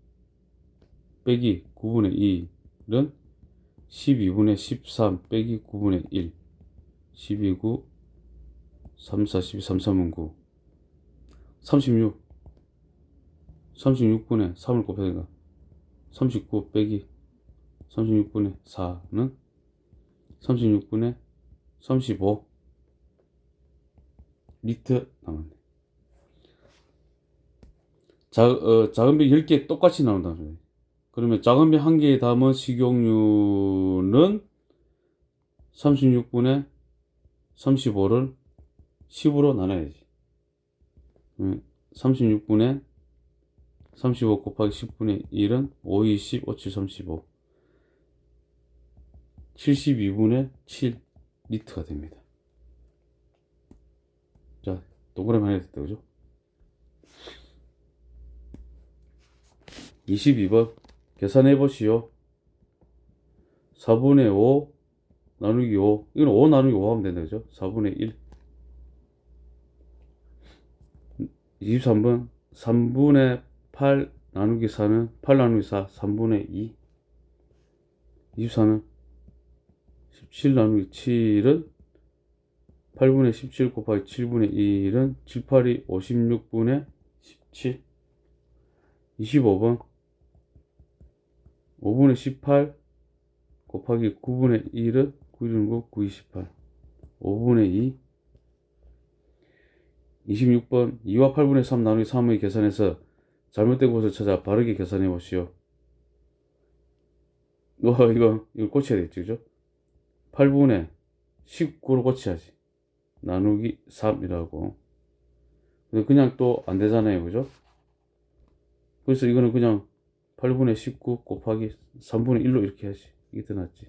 빼기 9분의 1은 12분의 13 빼기 9분의 1 12, 9 3, 4, 12, 3, 3은 9 36 36분의 3을 곱하니까 39 빼기 36분의 4는 36분의 35 리터 남았네. 작은 병 10개 똑같이 나온다는 소리. 그러면 작은 병 1개에 담은 식용유는 36분의 35를 10으로 나눠야지. 36분의 35 곱하기 10분의 1은 5, 2, 10, 5, 7, 35 72분의 7 리터가 됩니다. 자, 동그라미 하나 됐다. 그죠? 22번 계산해 보시오. 4분의 5 나누기 5. 이건 5 나누기 5 하면 된다. 그죠? 4분의 1. 23번. 3분의 8 나누기 4는 8 나누기 4. 3분의 2. 24는 17 나누기 7은 8분의 17 곱하기 7분의 1은 7, 8이 56분의 17. 25번. 5분의 18 곱하기 9분의 1은 9, 1은 9, 9, 28. 5분의 2. 26번. 2와 8분의 3 나누기 3의 계산에서 잘못된 곳을 찾아 바르게 계산해 보시오. 이거 고쳐야 되겠지, 그죠? 8분의 19로 고쳐야지. 나누기 3이라고. 근데 그냥 또 안 되잖아요, 그죠? 그래서 이거는 그냥 8분의 19 곱하기 3분의 1로 이렇게 해야지. 이게 더 낫지.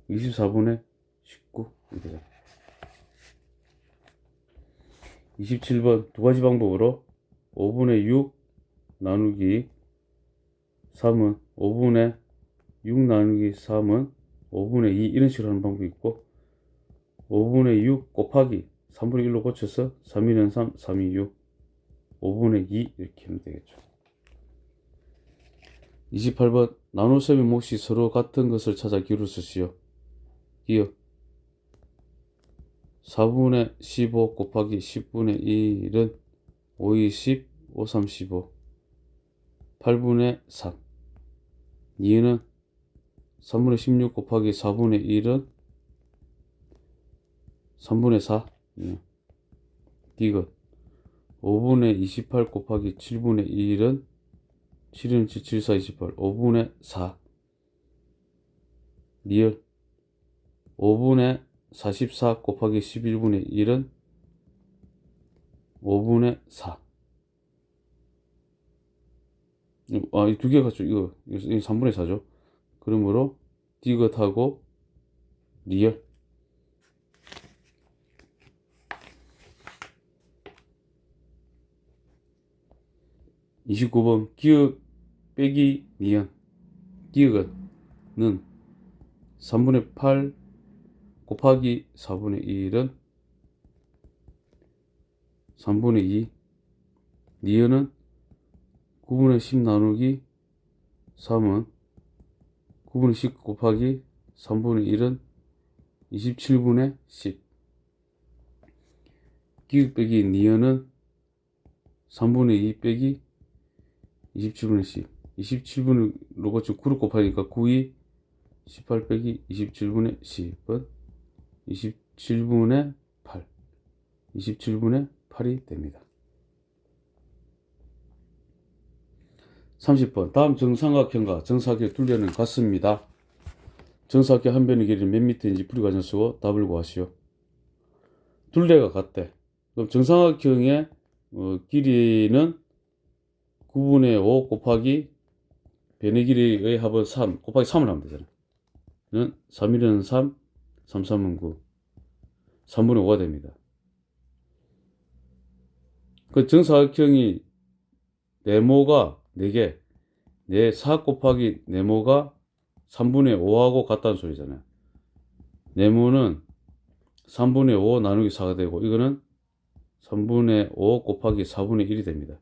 24분의 19 이렇게 되잖아. 27번 두 가지 방법으로 5분의 6 나누기 3은 5분의 6 나누기 3은 5분의 2 이런 식으로 하는 방법이 있고 5분의 6 곱하기 3분의 1로 고쳐서 3, 1은 3, 3, 2, 6 5분의 2 이렇게 하면 되겠죠. 28번 나눗셈의 몫이 서로 같은 것을 찾아 기울을 쓰시오. 기억 4분의 15 곱하기 10분의 1은 5, 20, 5, 3, 15 8분의 3 2는 3분의 16 곱하기 4분의 1은 3분의 4 디귿 5분의 28 곱하기 7분의 1은 7은 7, 7, 4, 28 5분의 4 리얼 5분의 44 곱하기 11분의 1은 5분의 4 이 두 개가 같죠. 이거 3분의 4죠. 그러므로 디귿하고 리얼 29번 기억 빼기 니은 기억은 3분의 8 곱하기 4분의 1은 3분의 2 니은은 9분의 10 나누기 3은 9분의 10 곱하기 3분의 1은 27분의 10 기억 빼기 니은은 3분의 2 빼기 27분의 10 27분으로 고쳐 9를 곱하니까 9이 18 빼기 27분의 10은 27분의 8 27분의 8이 됩니다. 30번 다음 정삼각형과 정사각의 둘레는 같습니다. 정사각형 한 변의 길이는 몇 미터인지 풀이 과정 쓰고 답을 구하시오. 둘레가 같대. 그럼 정삼각형의 길이는 9분의 5 곱하기 변의 길이의 합은 3 곱하기 3을 하면 되잖아. 3, 1은 3, 3, 3은 9 3분의 5가 됩니다. 그 정사각형이 네모가 4개 4 곱하기 네모가 3분의 5하고 같다는 소리잖아요. 네모는 3분의 5 나누기 4가 되고 이거는 3분의 5 곱하기 4분의 1이 됩니다.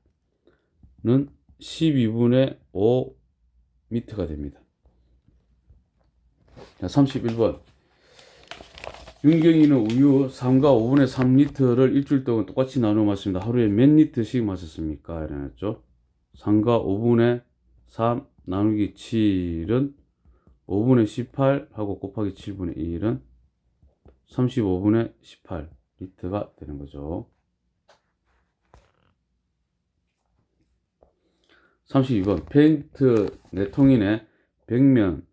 는 12분의 5 미터가 됩니다. 자, 31번 윤경이는 우유 3과 5분의 3리터를 일주일 동안 똑같이 나누어 마십니다. 하루에 몇 리터씩 마셨습니까? 이래놨죠. 3과 5분의 3 나누기 7은 5분의 18 하고 곱하기 7분의 1은 35분의 18 리터가 되는 거죠. 32번 페인트 4통이네 벽면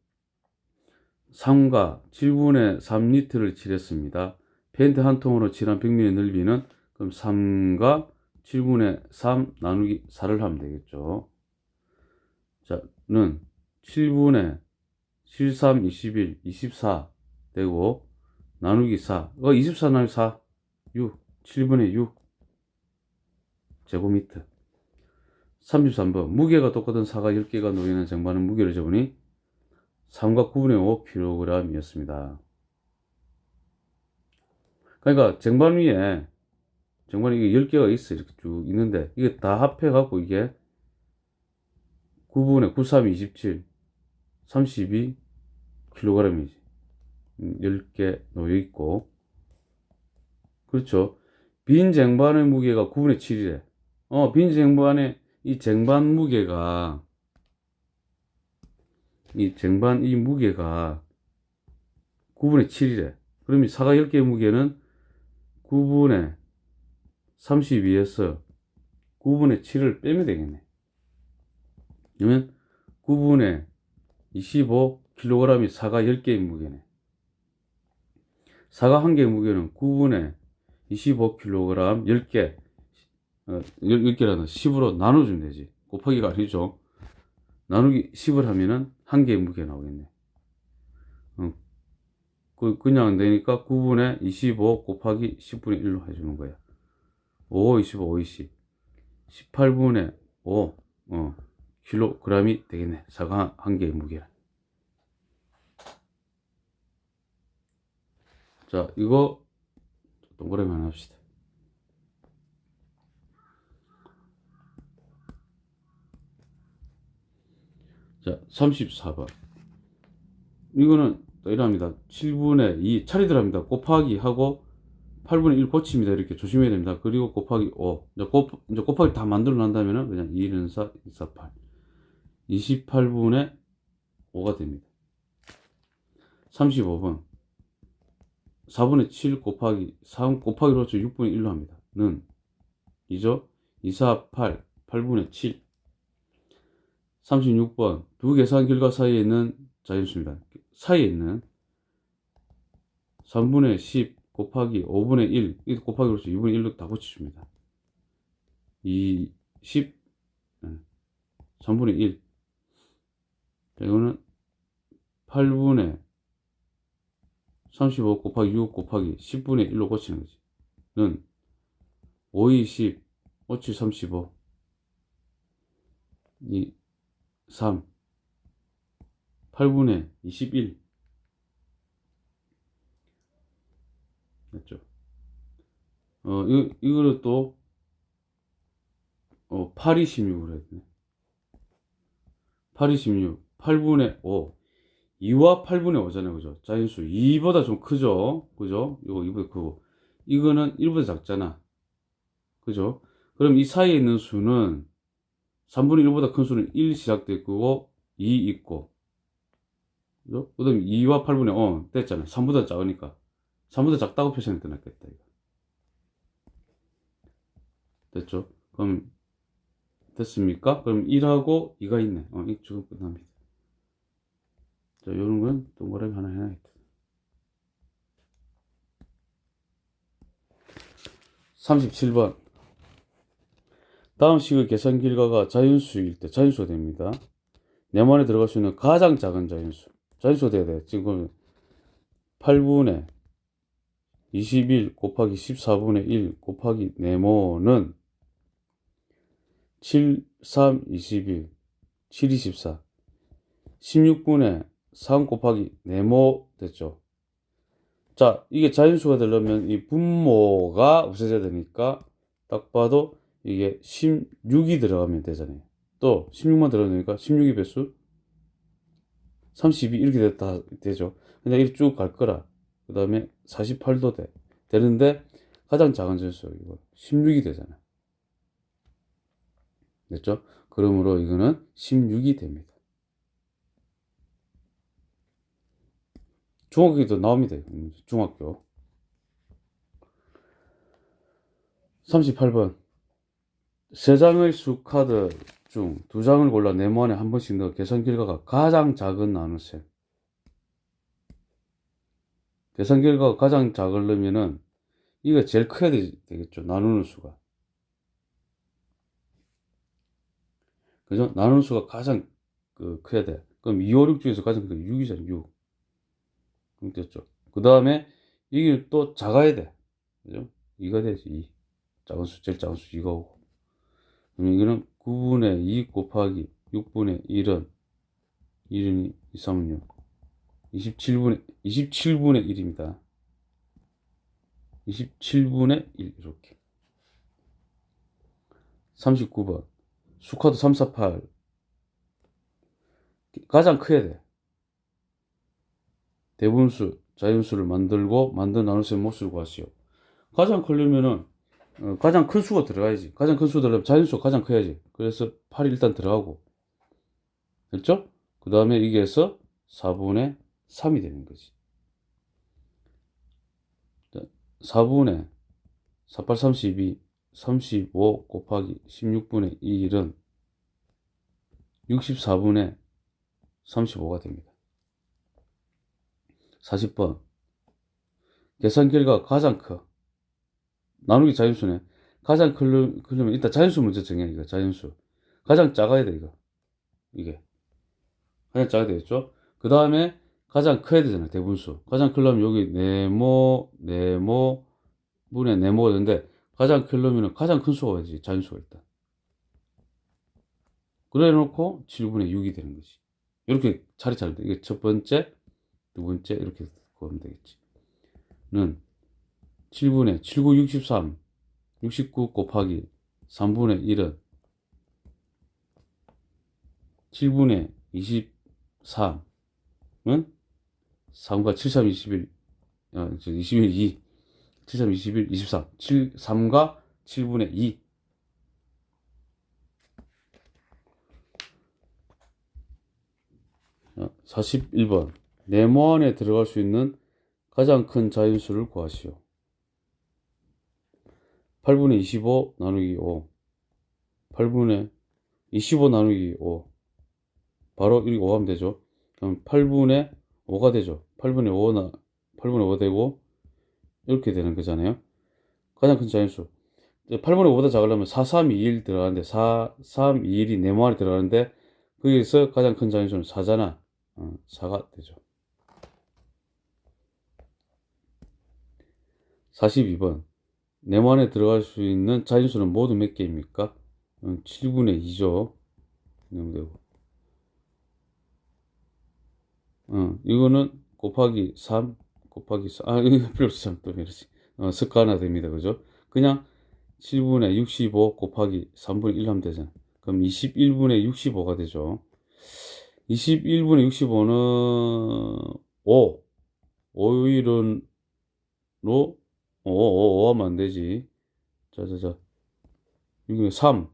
3과 7분의 3리터를 칠했습니다. 페인트 한 통으로 칠한 벽면의 넓이는 그럼 3과 7분의 3 나누기 4를 하면 되겠죠. 자, 는 7분의 73, 21, 24 되고 나누기 4 24 나누기 4 6 7분의 6 제곱미터. 33번 무게가 똑같은 사과 10개가 놓이는 쟁반은 무게를 재보니 3과 9분의 5kg이었습니다. 그러니까 쟁반 위에 쟁반에 이게 10개가 있어. 이렇게 쭉 있는데 이게 다 합해갖고 이게 9분의 9, 3, 27, 32kg이지. 10개 놓여 있고. 그렇죠. 빈 쟁반의 무게가 9분의 7이래. 빈 쟁반의 이 쟁반 무게가 이 쟁반 이 무게가 9분의 7이래. 그러면 사과 10개의 무게는 9분의 32에서 9분의 7을 빼면 되겠네. 그러면 9분의 25kg이 사과 10개의 무게네. 사과 1개의 무게는 9분의 25kg 10개, 10개라는 10으로 나눠주면 되지. 곱하기가 아니죠. 나누기 10을 하면은 1개의 무게 나오겠네. 그냥 되니까 9분의 25 곱하기 10분의 1로 해주는 거야. 5, 25, 5, 20. 18분의 5, 킬로그램이 되겠네. 사과 1개의 무게라. 자, 이거 동그라미 하나 합시다. 자, 34번. 이거는 또 이랍니다. 7분의 2 차례 들어갑니다. 곱하기 하고 8분의 1 고칩니다. 이렇게 조심해야 됩니다. 그리고 곱하기 5. 이제 곱하기 다 만들어 난다면은 그냥 2, 1, 4, 2, 4, 8. 28분의 5가 됩니다. 35번. 4분의 7 곱하기 3 곱하기로 6분의 1로 합니다. 는 2죠? 2, 4, 8. 8분의 7. 36번. 두 계산 결과 사이에 있는 자연수입니다. 사이에 있는 3분의 10 곱하기 5분의 1. 이 곱하기로서 2분의 1로 다 고쳐줍니다. 2, 10, 3분의 1. 자, 이거는 8분의 35 곱하기 6 곱하기 10분의 1로 고치는 거지. 는 5, 20, 5, 7, 35. 2, 3. 8분의 21. 맞죠? 이거를 또, 8, 26으로 해야 되네. 8, 26. 8분의 5. 2와 8분의 5잖아요. 그죠? 자연수 2보다 좀 크죠? 그죠? 이거 2보다 크고. 이거는 1보다 작잖아. 그죠? 그럼 이 사이에 있는 수는 3분의 1보다 큰 수는 1 시작될 거고 2 있고. 그죠? 그 다음에 2와 8분의 5 됐잖아요. 3보다 작으니까. 3보다 작다고 표시하면 끝났겠다. 이거. 됐죠? 그럼 됐습니까? 그럼 1하고 2가 있네. 이 지금 끝납니다. 자, 요런 건 동그라미 하나 해야겠다. 37번. 다음 식의 계산 결과가 자연수일 때 자연수가 됩니다. 네모안에 들어갈 수 있는 가장 작은 자연수. 자연수가 돼야 돼. 지금 8분의 21 곱하기 14분의 1 곱하기 네모는 7, 3, 21, 7, 24. 16분의 3 곱하기 네모 됐죠. 자, 이게 자연수가 되려면 이 분모가 없어져야 되니까 딱 봐도 이게 16이 들어가면 되잖아요. 또 16만 들어가니까 16이 배수 32 이렇게 됐다 되죠. 그냥 이렇게 쭉 갈 거라. 그 다음에 48도 되는데 가장 작은 자연수 이거 16이 되잖아. 됐죠? 그러므로 이거는 16이 됩니다. 중학교도 나옵니다. 중학교. 38번. 3장의 수카드 중 2장을 골라 네모안에 한 번씩 넣어 계산 결과가 가장 작은 나눗셈. 계산 결과가 가장 작으려면은 이거 제일 커야 되겠죠. 나누는 수가. 그죠? 나누는 수가 가장 커야 돼. 그럼 2, 5, 6 중에서 가장 큰 6이잖아. 6. 그럼 됐죠. 그 다음에 이게 또 작아야 돼. 그죠? 2가 되지. 2. 작은 수, 제일 작은 수 2가 오고. 그럼 이거는 9분의 2 곱하기 6분의 1은 1은 2, 3은 6. 27분의 1입니다. 27분의 1 이렇게. 39번 수카도 3, 4, 8 가장 커야 돼. 대분수, 자연수를 만들고 만든 나눗셈 몫을 구하시오. 가장 크려면은 가장 큰 수가 들어가야지. 가장 큰 수가 들어가면 자연수가 가장 커야지. 그래서 8이 일단 들어가고, 됐죠? 그 다음에 이게 해서 4분의 3이 되는 거지. 4분의 4, 8, 32, 35 곱하기 16분의 1은 64분의 35가 됩니다. 40번 계산 결과가 가장 커. 나누기 자연수네. 가장 크려면 일단 자연수 문제 정해. 이거 자연수 가장 작아야 돼. 이게 가장 작아야 되겠죠. 그 다음에 가장 커야 되잖아요. 대분수 가장 크려면 여기 네모 분의 네모가 되는데, 가장 크려면 가장 큰 수가 되지. 자연수가 일단 그래 놓고 7분의 6이 되는 거지. 이렇게 차례차례 이게 첫 번째, 두 번째 이렇게 보면 되겠지. 는 7분의 79, 63 69 곱하기 3분의 1은 7분의 23은 3과 7, 3, 21 21, 2 7, 3, 21, 23 3과 7분의 2. 41번 네모 안에 들어갈 수 있는 가장 큰 자연수를 구하시오. 8분의 25 나누기 5 8분의 25 나누기 5 바로 이렇게 5 하면 되죠. 그럼 8분의 5가 되죠. 8분의 5 되고 이렇게 되는 거잖아요. 가장 큰 자연수. 8분의 5보다 작으려면 4, 3, 2, 1 들어가는데 4, 3, 2, 1이 네모 안에 들어가는데 거기에서 가장 큰 자연수는 4잖아. 4가 되죠. 42번 네모 안에 들어갈 수 있는 자연수는 모두 몇 개입니까? 7분의 2죠. 되고. 이거는 곱하기 3 곱하기 4 이거 필요 없어. 또 이러지. 습관화 됩니다. 그죠? 그냥 7분의 65 곱하기 3분의 1 하면 되잖아. 그럼 21분의 65가 되죠. 21분의 65는 5 5일은로 5 하면 안 되지. 자자자 6은 3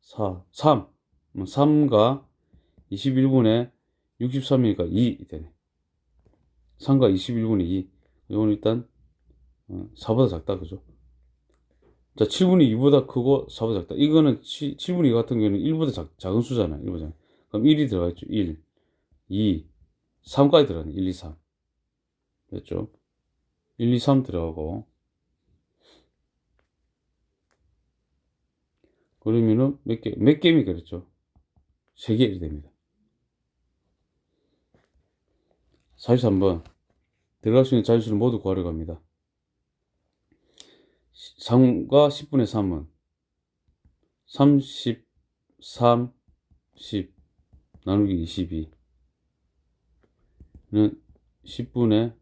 4 3 3가 21분의 63이니까 2 되네. 3과 21분의 2. 이건 일단 4보다 작다. 그죠? 자, 7분의 2보다 크고 4보다 작다. 이거는 7분의 2 같은 경우는 1보다 작은 수잖아요. 1보다. 그럼 1이 들어가겠죠. 1, 2, 3까지 들어가네. 1, 2, 3. 됐죠? 1, 2, 3 들어가고. 그러면은 몇 개입니까? 그랬죠? 3개 됩니다. 43번. 들어갈 수 있는 자연수를 모두 구하려고 합니다. 3과 10분의 3은 33, 10 나누기 22는 10분의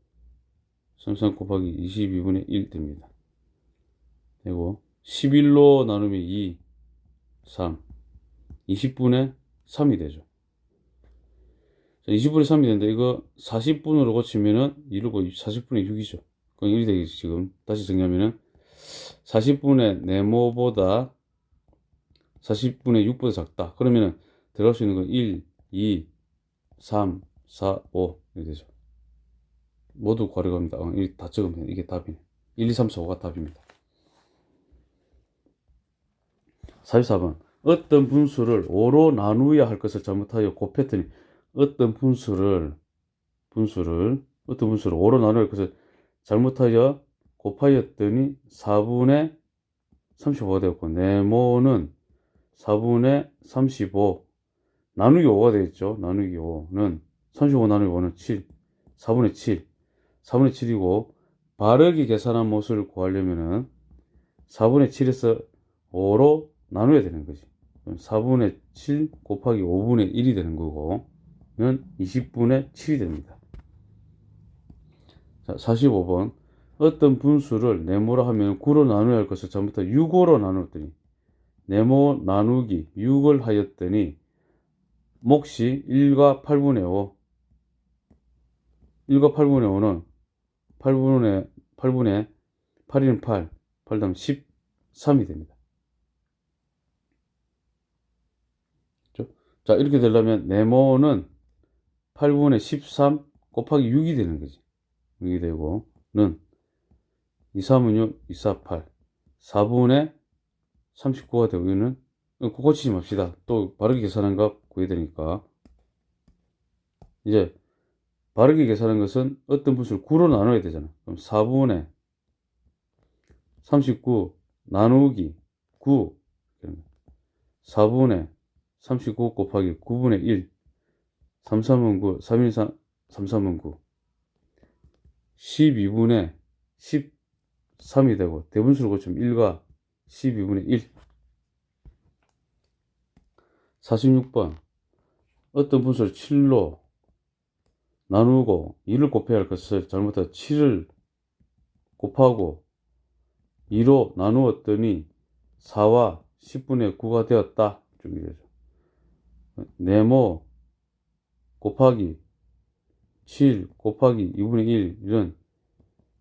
33 곱하기 22분의 1 됩니다. 그리고 11로 나누면 2, 3 20분의 3이 되죠. 20분의 3이 되는데 이거 40분으로 고치면은 2르고 40분의 6이죠. 그럼 1이 되겠지. 지금 다시 정리하면은 40분의 네모보다 40분의 6보다 작다. 그러면은 들어갈 수 있는 건 1, 2, 3, 4, 5 이렇게 되죠. 모두 구하려고 합니다. 이게 다 적으면 이게 답이네. 1, 2, 3, 4, 5가 답입니다. 44번 어떤 분수를 5로 나누어야 할 것을 잘못하여 곱했더니 어떤 분수를 5로 나누어야 할 것을 잘못하여 곱하였더니 4분의 35가 되었고, 네모는 4분의 35 나누기 5가 되겠죠. 나누기 5는 35 나누기 5는 7 4분의 7 4분의 7이고, 바르게 계산한 모습을 구하려면은 4분의 7에서 5로 나눠야 되는 거지. 4분의 7 곱하기 5분의 1이 되는 거고, 는 20분의 7이 됩니다. 자, 45번. 어떤 분수를 네모라 하면 9로 나누어야 할 것을 전부터 6으로 나누었더니 네모 나누기 6을 하였더니 몫이 1과 8분의 5. 1과 8분의 5는 8분의 8이는 8, 8 다음 13이 됩니다. 그렇죠? 자, 이렇게 되려면 네모는 8분의 13 곱하기 6이 되는 거지. 6이 되고, 는 2, 3은 6, 2, 4, 8. 4분의 39가 되고, 이거는 고치지 맙시다. 또 바르게 계산한 거 구해야 되니까. 이제 바르게 계산한 것은 어떤 분수를 9로 나눠야 되잖아. 그럼 4분의 39 나누기 9. 4분의 39 곱하기 9분의 1. 3, 3은 9, 3, 1, 3, 3, 3은 9. 12분의 13이 되고, 대분수를 고치면 1과 12분의 1. 46번. 어떤 분수를 7로 나누고 2를 곱해야 할 것을 잘못해서 7을 곱하고 2로 나누었더니 4와 10분의 9가 되었다. 좀 이래죠. 네모 곱하기 7 곱하기 2분의 1은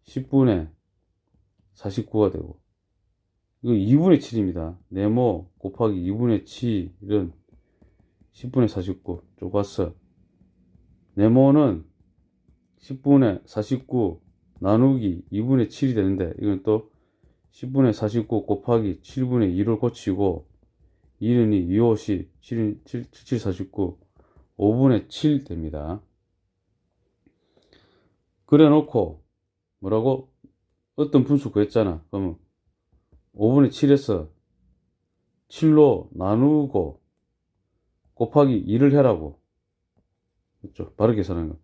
10분의 49가 되고, 이거 2분의 7입니다. 네모 곱하기 2분의 7은 10분의 49 쪼갔어. 네모는 10분의 49 나누기 2분의 7이 되는데, 이건 또 10분의 49 곱하기 7분의 2를 고치고 1은 2, 2, 5, 10, 7, 7, 7, 49, 5분의 7 됩니다. 그래 놓고 뭐라고? 어떤 분수 구했잖아. 그러면 5분의 7에서 7로 나누고 곱하기 2를 해라고. 그렇죠? 바르게 계산하는 거.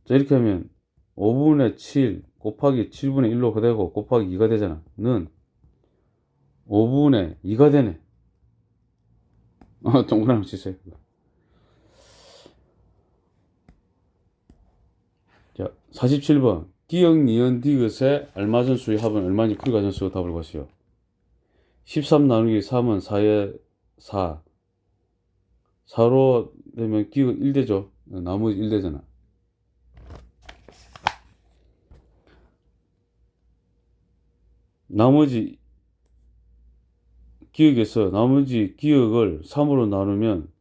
자, 이렇게 하면 5분의 7 곱하기 7분의 1로 되고 곱하기 2가 되잖아. 는 5분의 2가 되네. 동그라미 치세요. 자, 47번. 기역, 니은, 디귿의 알맞은 수의 합은 얼마인지 풀이 과정 쓰고 답을 구하시오. 13 나누기 3은 4의 4. 4로 되면 기억 1되죠. 나머지 1되잖아. 나머지 기억에서 나머지 기억을 3으로 나누면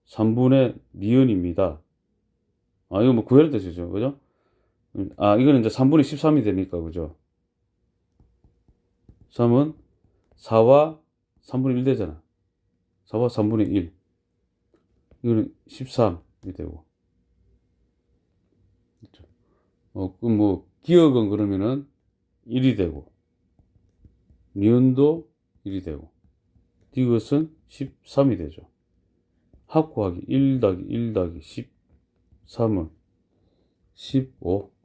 3분의 니은입니다. 아, 이거 뭐 구해야 되죠. 그죠? 아, 이거는 이제 3분의 13이 되니까, 그죠? 3은 4와 3분의 1 되잖아. 4와 3분의 1. 이거는 13이 되고. 그렇죠? 그럼 뭐, 기억은 그러면은 1이 되고, 니은도 1이 되고, 디귿은 13이 되죠. 합구하기 1 더하기 1 더하기 13은 15.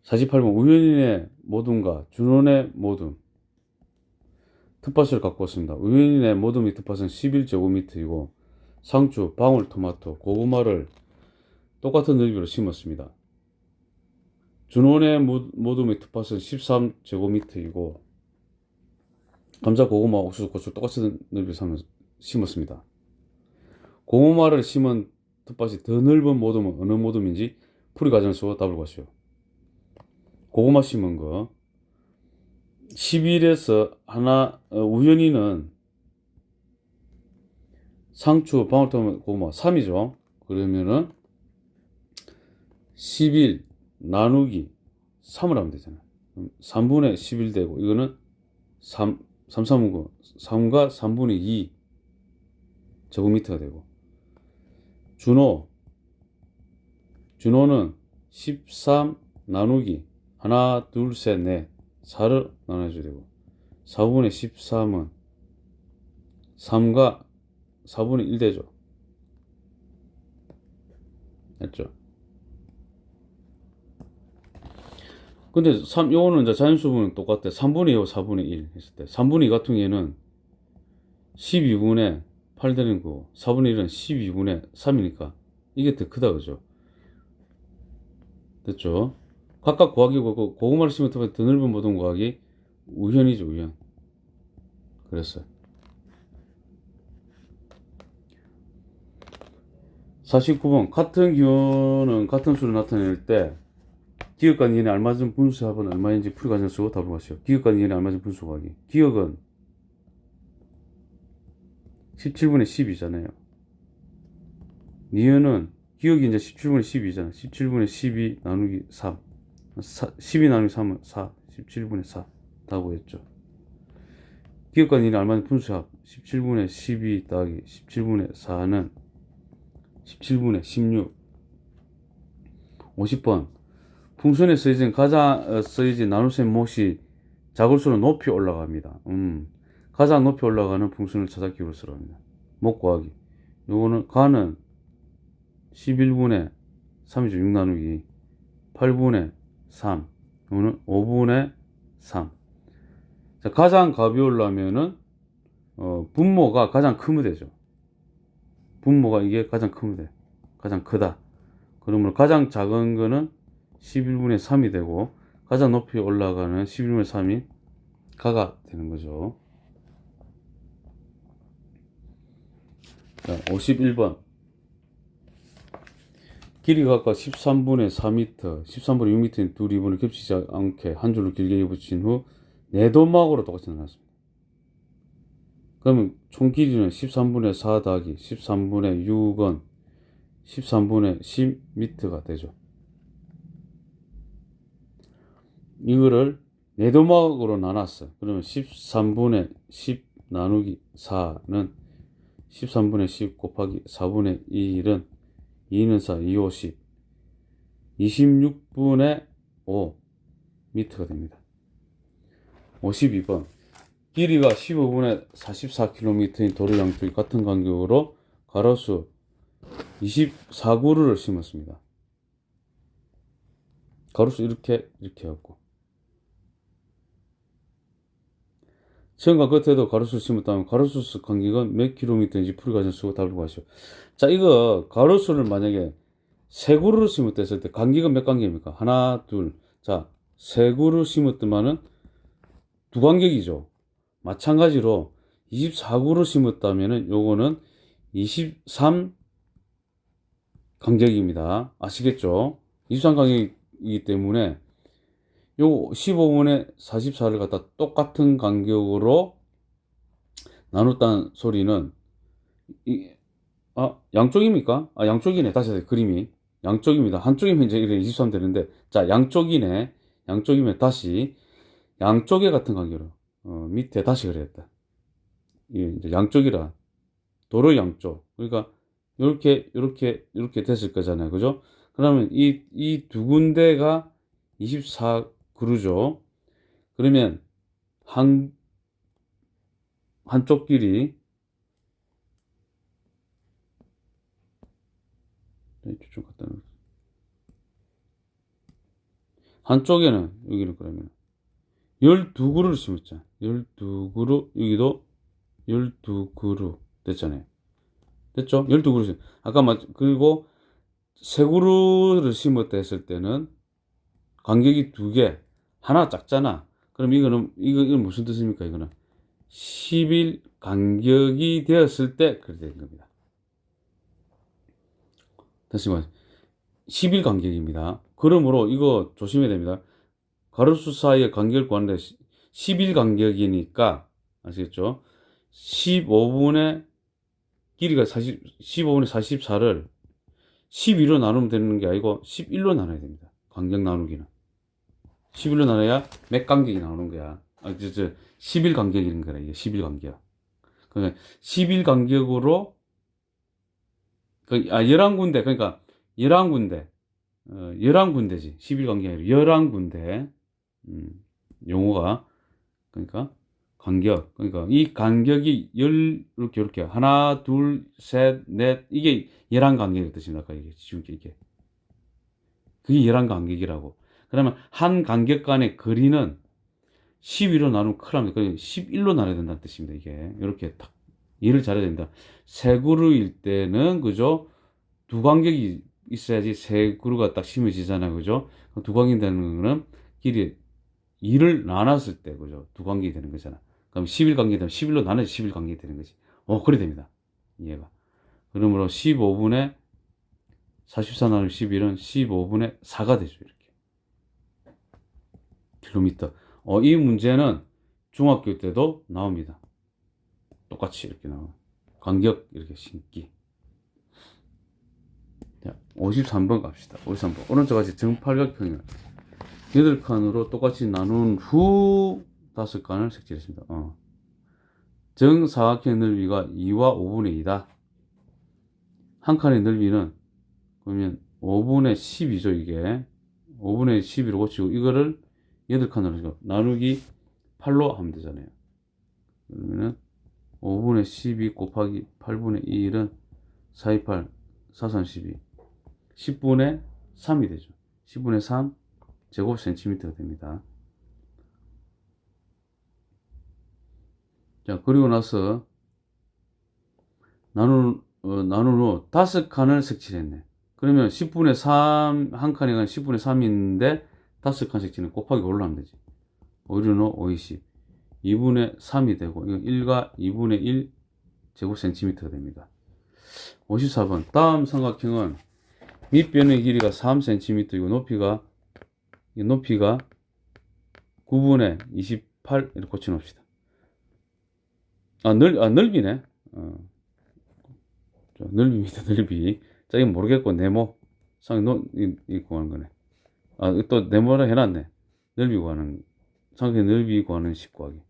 48번. 우연인의 모둠과 준원의 모둠. 텃밭을 갖고 왔습니다. 우연인의 모둠이 텃밭은 11제곱미터이고 상추, 방울토마토, 고구마를 똑같은 넓이로 심었습니다. 준원의 모둠의 텃밭은 13제곱미터이고 감자, 고구마, 옥수수, 고추 똑같은 넓이로 심었습니다. 고구마를 심은 텃밭이 더 넓은 모둠은 어느 모둠인지 풀이 과정을 쓰고 답을 구하시오. 고구마 심은 거 11에서 하나 우연히는 상추, 방울토마토, 고구마 3이죠. 그러면은 11 나누기 3을 하면 되잖아. 3분의 11 되고 이거는 3, 3과 3분의 2 제곱미터가 되고 준호는 13 나누기 하나, 둘, 셋, 넷 4를 나눠줘야 되고 4분의 13은 3과 4분의 1 되죠. 됐죠? 근데 요거는 이제 자연수분은 똑같아. 3분의 2와 4분의 1 했을 때 3분의 2 같은 경우에는 12분의 8 되는 거 4분의 1은 12분의 3이니까 이게 더 크다 그죠? 됐죠? 각각 곱하기고 고구마를 심은 틈에 더 넓은 모든 곱하기 우현이죠 우현. 그랬어요. 49번 같은 기호는 같은 수를 나타낼 때 기억과 니은에 알맞은 분수 합은 얼마인지 풀이 과정을 쓰고 답을 하시오. 기억과 니은에 알맞은 분수 구하기. 기억은 17분의 10이잖아요. 니은은 기억이 이제 17분의 10이잖아. 17분의 12 나누기 3. 12 나누기 3은 4. 17분의 4. 다 구했죠. 기억과 니은에 알맞은 분수 합. 17분의 12 더하기 17분의 4는 17분의 16. 50번. 풍선에 쓰여진 나눗셈 못이 작을수록 높이 올라갑니다. 가장 높이 올라가는 풍선을 찾아기로 쓰랍니다. 못 구하기. 요거는 가는 11분의 36 나누기 8분의 3. 요거는 5분의 3. 자, 가장 값이 올라면은 분모가 가장 크면 되죠. 분모가 이게 가장 크면 돼. 가장 크다. 그러면 가장 작은 거는 11분의 3이 되고 가장 높이 올라가는 11분의 3이 가가 되는 거죠. 자, 51번. 길이가 각각 13분의 4m, 13분의 6m인 두 리본을 겹치지 않게 한 줄을 길게 붙인 후 내도막으로 똑같이 나눴습니다. 그러면 총 길이는 13분의 4 더하기 13분의 6은 13분의 10m가 되죠. 이거를 내도막으로 나눴어. 그러면 13분의 10 나누기 4는 13분의 10 곱하기 4분의 1은 2는 4, 2, 5, 10 26분의 5 미터가 됩니다. 52번. 길이가 15분의 44km인 도로 양쪽이 같은 간격으로 가로수 24그루를 심었습니다. 가로수 이렇게 해갖고 처음과 끝에도 가로수를 심었다면 가로수 간격은 몇 킬로미터인지 풀이 과정 쓰고 답을 구하시오. 자, 이거 가로수를 만약에 세 그루를 심었다 했을 때 간격은 몇 간격입니까? 하나, 둘. 자, 세 그루 심었더만은 두 간격이죠. 마찬가지로 24그루 심었다면은 요거는 23 간격입니다. 아시겠죠? 23 간격이기 때문에 요 15분의 44를 갖다 똑같은 간격으로 나눴다는 소리는 양쪽입니까? 양쪽이네. 다시 그림이 양쪽입니다. 한쪽이면 이제 23 되는데, 자, 양쪽이면 다시 양쪽에 같은 간격으로 밑에 다시 그랬다. 이제 양쪽이라 도로 양쪽. 그러니까 이렇게 됐을 거잖아요. 그죠? 그러면 이 두 군데가 24그루죠. 그러면 한쪽 길이 좀 갖다 놓을게요. 한쪽에는 여기는 그러면 12그루를 심었죠. 12그루, 여기도 12그루 됐잖아요. 됐죠? 12그루. 아까 그리고 세 그루를 심었다 했을 때는 간격이 두 개, 하나 작잖아. 그럼 이거는 무슨 뜻입니까? 이거는 10일 간격이 되었을 때 그렇게 된 겁니다. 다시 말해 10일 간격입니다. 그러므로 이거 조심해야 됩니다. 가로수 사이의 간격을 구하는데 10일 간격이니까 아시겠죠? 15분의 길이가 15분의 44를 12로 나누면 되는 게 아니고 11로 나눠야 됩니다. 간격 나누기는 11로 나눠야 몇 간격이 나오는 거야. 10일 간격인 거라. 이게 10일 간격. 그러니까 10일 간격으로 11군데, 그러니까 11군데 11군데지. 10일 간격이 아니라 11군데. 용어가 그러니까 간격. 그러니까 이 간격이 이렇게 하나, 둘, 셋, 넷 이게 11간격의 뜻입니다. 아까 이게 지금 이게 그게 11간격이라고. 그러면 한 간격 간의 거리는 12로 나누면 큰일 납니다. 그러니까 11로 나눠야 된다는 뜻입니다. 이게 이렇게 딱 이해를 잘해야 됩니다. 세 그루일 때는 그죠? 두 간격이 있어야지 세 그루가 딱 심어지잖아요. 그죠? 두 간격이 되는 거는 길이 2를 나눴을 때 그죠? 두 간격이 되는 거잖아. 그럼 11 간격이 되면 11로 나눠서 11 간격이 되는 거지. 그래 됩니다. 이해가. 그러므로 15분의 44 나누기 11은 15분의 4가 되죠. 이렇게. 킬로미터. 이 문제는 중학교 때도 나옵니다. 똑같이 이렇게 나와. 간격 이렇게 신기. 자, 53번 갑시다. 53번. 오른쪽까지 정팔각형을 8칸으로 똑같이 나눈 후 5칸을 색칠했습니다. 정사각형 넓이가 2와 5분의 2다. 한 칸의 넓이는 그러면 5분의 10이죠, 이게. 5분의 11로 고치고 이거를 8칸으로 나누기 8로 하면 되잖아요. 그러면은 5분의 12 곱하기 8분의 1은 428, 432, 10분의 3이 되죠. 10분의 3 제곱 센티미터가 됩니다. 자, 그리고 나서 나눈 후 5칸을 색칠했네. 그러면 10분의 3, 한 칸에 간 10분의 3인데 5칸 색칠은 곱하기 5로 하면 되지. 5는 5, 20. 2분의 3이 되고, 이건 1과 2분의 1 제곱 센티미터가 됩니다. 54번. 다음 삼각형은 밑변의 길이가 3cm이고 높이가 9분의 28 이렇게 고쳐놓읍시다. 넓이네. 넓이입니다. 넓이. 자, 이건 모르겠고 네모 이거 하는 거네. 또 네모를 해놨네. 넓이 구하는 삼각형 넓이 구하는 식 구하기.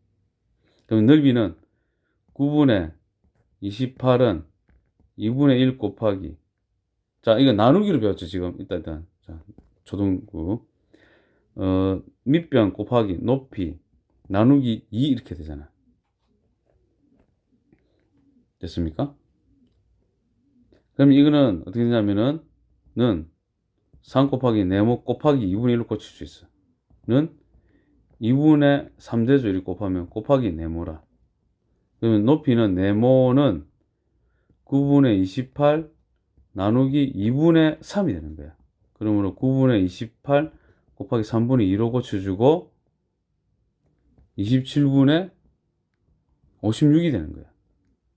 그럼 넓이는 9분의 28은 2분의 1 곱하기. 자, 이거 나누기로 배웠죠, 지금. 일단. 자, 초등부. 밑변 곱하기 높이 나누기 2 이렇게 되잖아. 됐습니까? 그럼 이거는 어떻게 되냐면은 3 곱하기 네모 곱하기 2분의 1로 고칠 수 있어. 는 2분의 3대조 1 곱하면 곱하기 네모라. 그러면 높이는 네모는 9분의 28 나누기 2분의 3이 되는 거야. 그러므로 9분의 28 곱하기 3분의 2로 고쳐주고 27분의 56이 되는 거야.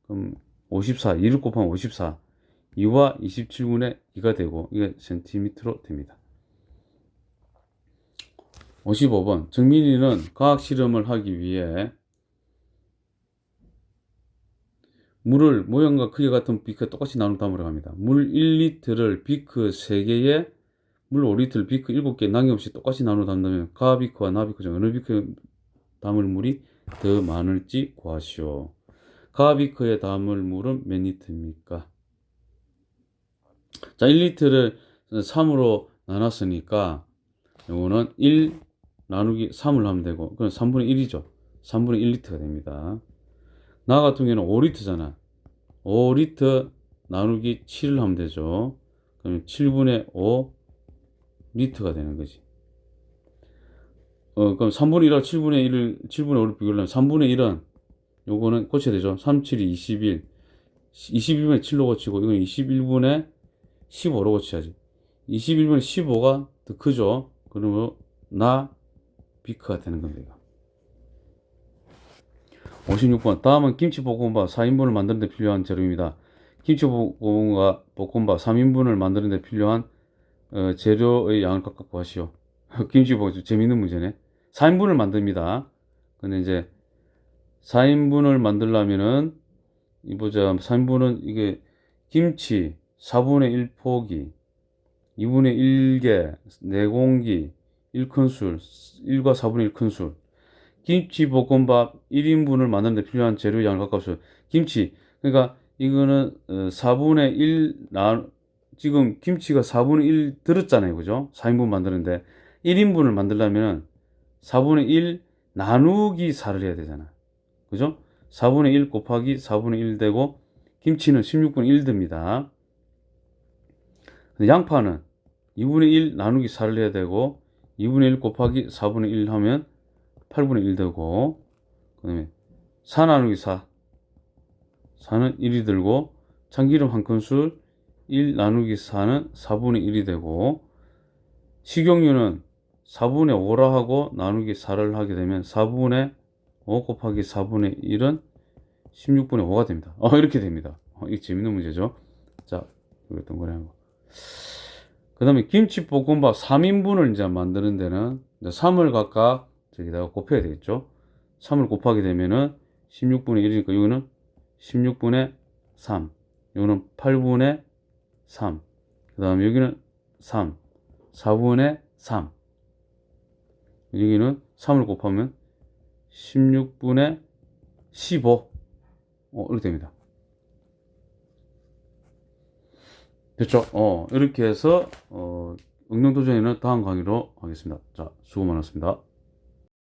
그럼 54, 2를 곱하면 54, 2와 27분의 2가 되고 이게 센티미터로 됩니다. 55번. 정민이는 과학 실험을 하기 위해 물을 모양과 크기 같은 비크에 똑같이 나눠 담으러 갑니다. 물 1리터를 비크 3개에 물 5리터를 비크 7개 남김없이 똑같이 나눠 담으면 가비크와 나비크 중 어느 비크에 담을 물이 더 많을지 구하시오. 가비크에 담을 물은 몇 리터입니까? 자, 1리터를 3으로 나눴으니까 이거는 1 나누기 3을 하면 되고 그건 3분의 1이죠. 3분의 1리터가 됩니다. 나 같은 경우는 5리터잖아. 5리터 나누기 7을 하면 되죠. 그러면 7분의 5 리터가 되는 거지. 그럼 3분의 1하고 7분의 5를 비교하려면 3분의 1은 요거는 고쳐야 되죠. 3, 7이 21. 21분의 7로 고치고 이건 21분의 15로 고쳐야지. 21분의 15가 더 크죠. 그러면 비크가 되는 겁니다. 56번. 다음은 김치볶음밥 4인분을 만드는 데 필요한 재료입니다. 김치볶음밥 3인분을 만드는 데 필요한 재료의 양을 각각 구하시오. 김치볶음 재밌는 문제네. 4인분을 만듭니다. 근데 이제 4인분을 만들려면은 보자. 4인분은 이게 김치 4분의 1 포기, 2분의 1개, 4공기, 1큰술, 1과 4분의 1 큰술. 김치볶음밥 1인분을 만드는 데 필요한 재료 양을 가까워서 김치. 그러니까 이거는 4분의 1 지금 김치가 4분의 1 들었잖아요. 그죠? 4인분 만드는데 1인분을 만들려면 4분의 1 나누기 4를 해야 되잖아. 그죠? 4분의 1 곱하기 4분의 1 되고 김치는 16분의 1 듭니다. 양파는 2분의 1 나누기 4를 해야 되고 2분의 1 곱하기 4분의 1 하면 8분의 1 되고 그 다음에 4 나누기 4 4는 1이 들고 참기름 한 큰술 1 나누기 4는 4분의 1이 되고 식용유는 4분의 5라 하고 나누기 4를 하게 되면 4분의 5 곱하기 4분의 1은 16분의 5가 됩니다. 이렇게 됩니다. 이게 재밌는 문제죠. 자, 이거 동그라미 한번. 그 다음에 김치볶음밥 3인분을 이제 만드는 데는 3을 각각 저기다가 곱해야 되겠죠. 3을 곱하게 되면은 16분의 1이니까 여기는 16분의 3, 여기는 8분의 3, 그 다음에 여기는 3, 4분의 3, 여기는 3을 곱하면 16분의 15, 이렇게 됩니다. 됐죠? 이렇게 해서 응용도전에는 다음 강의로 하겠습니다. 자, 수고 많았습니다.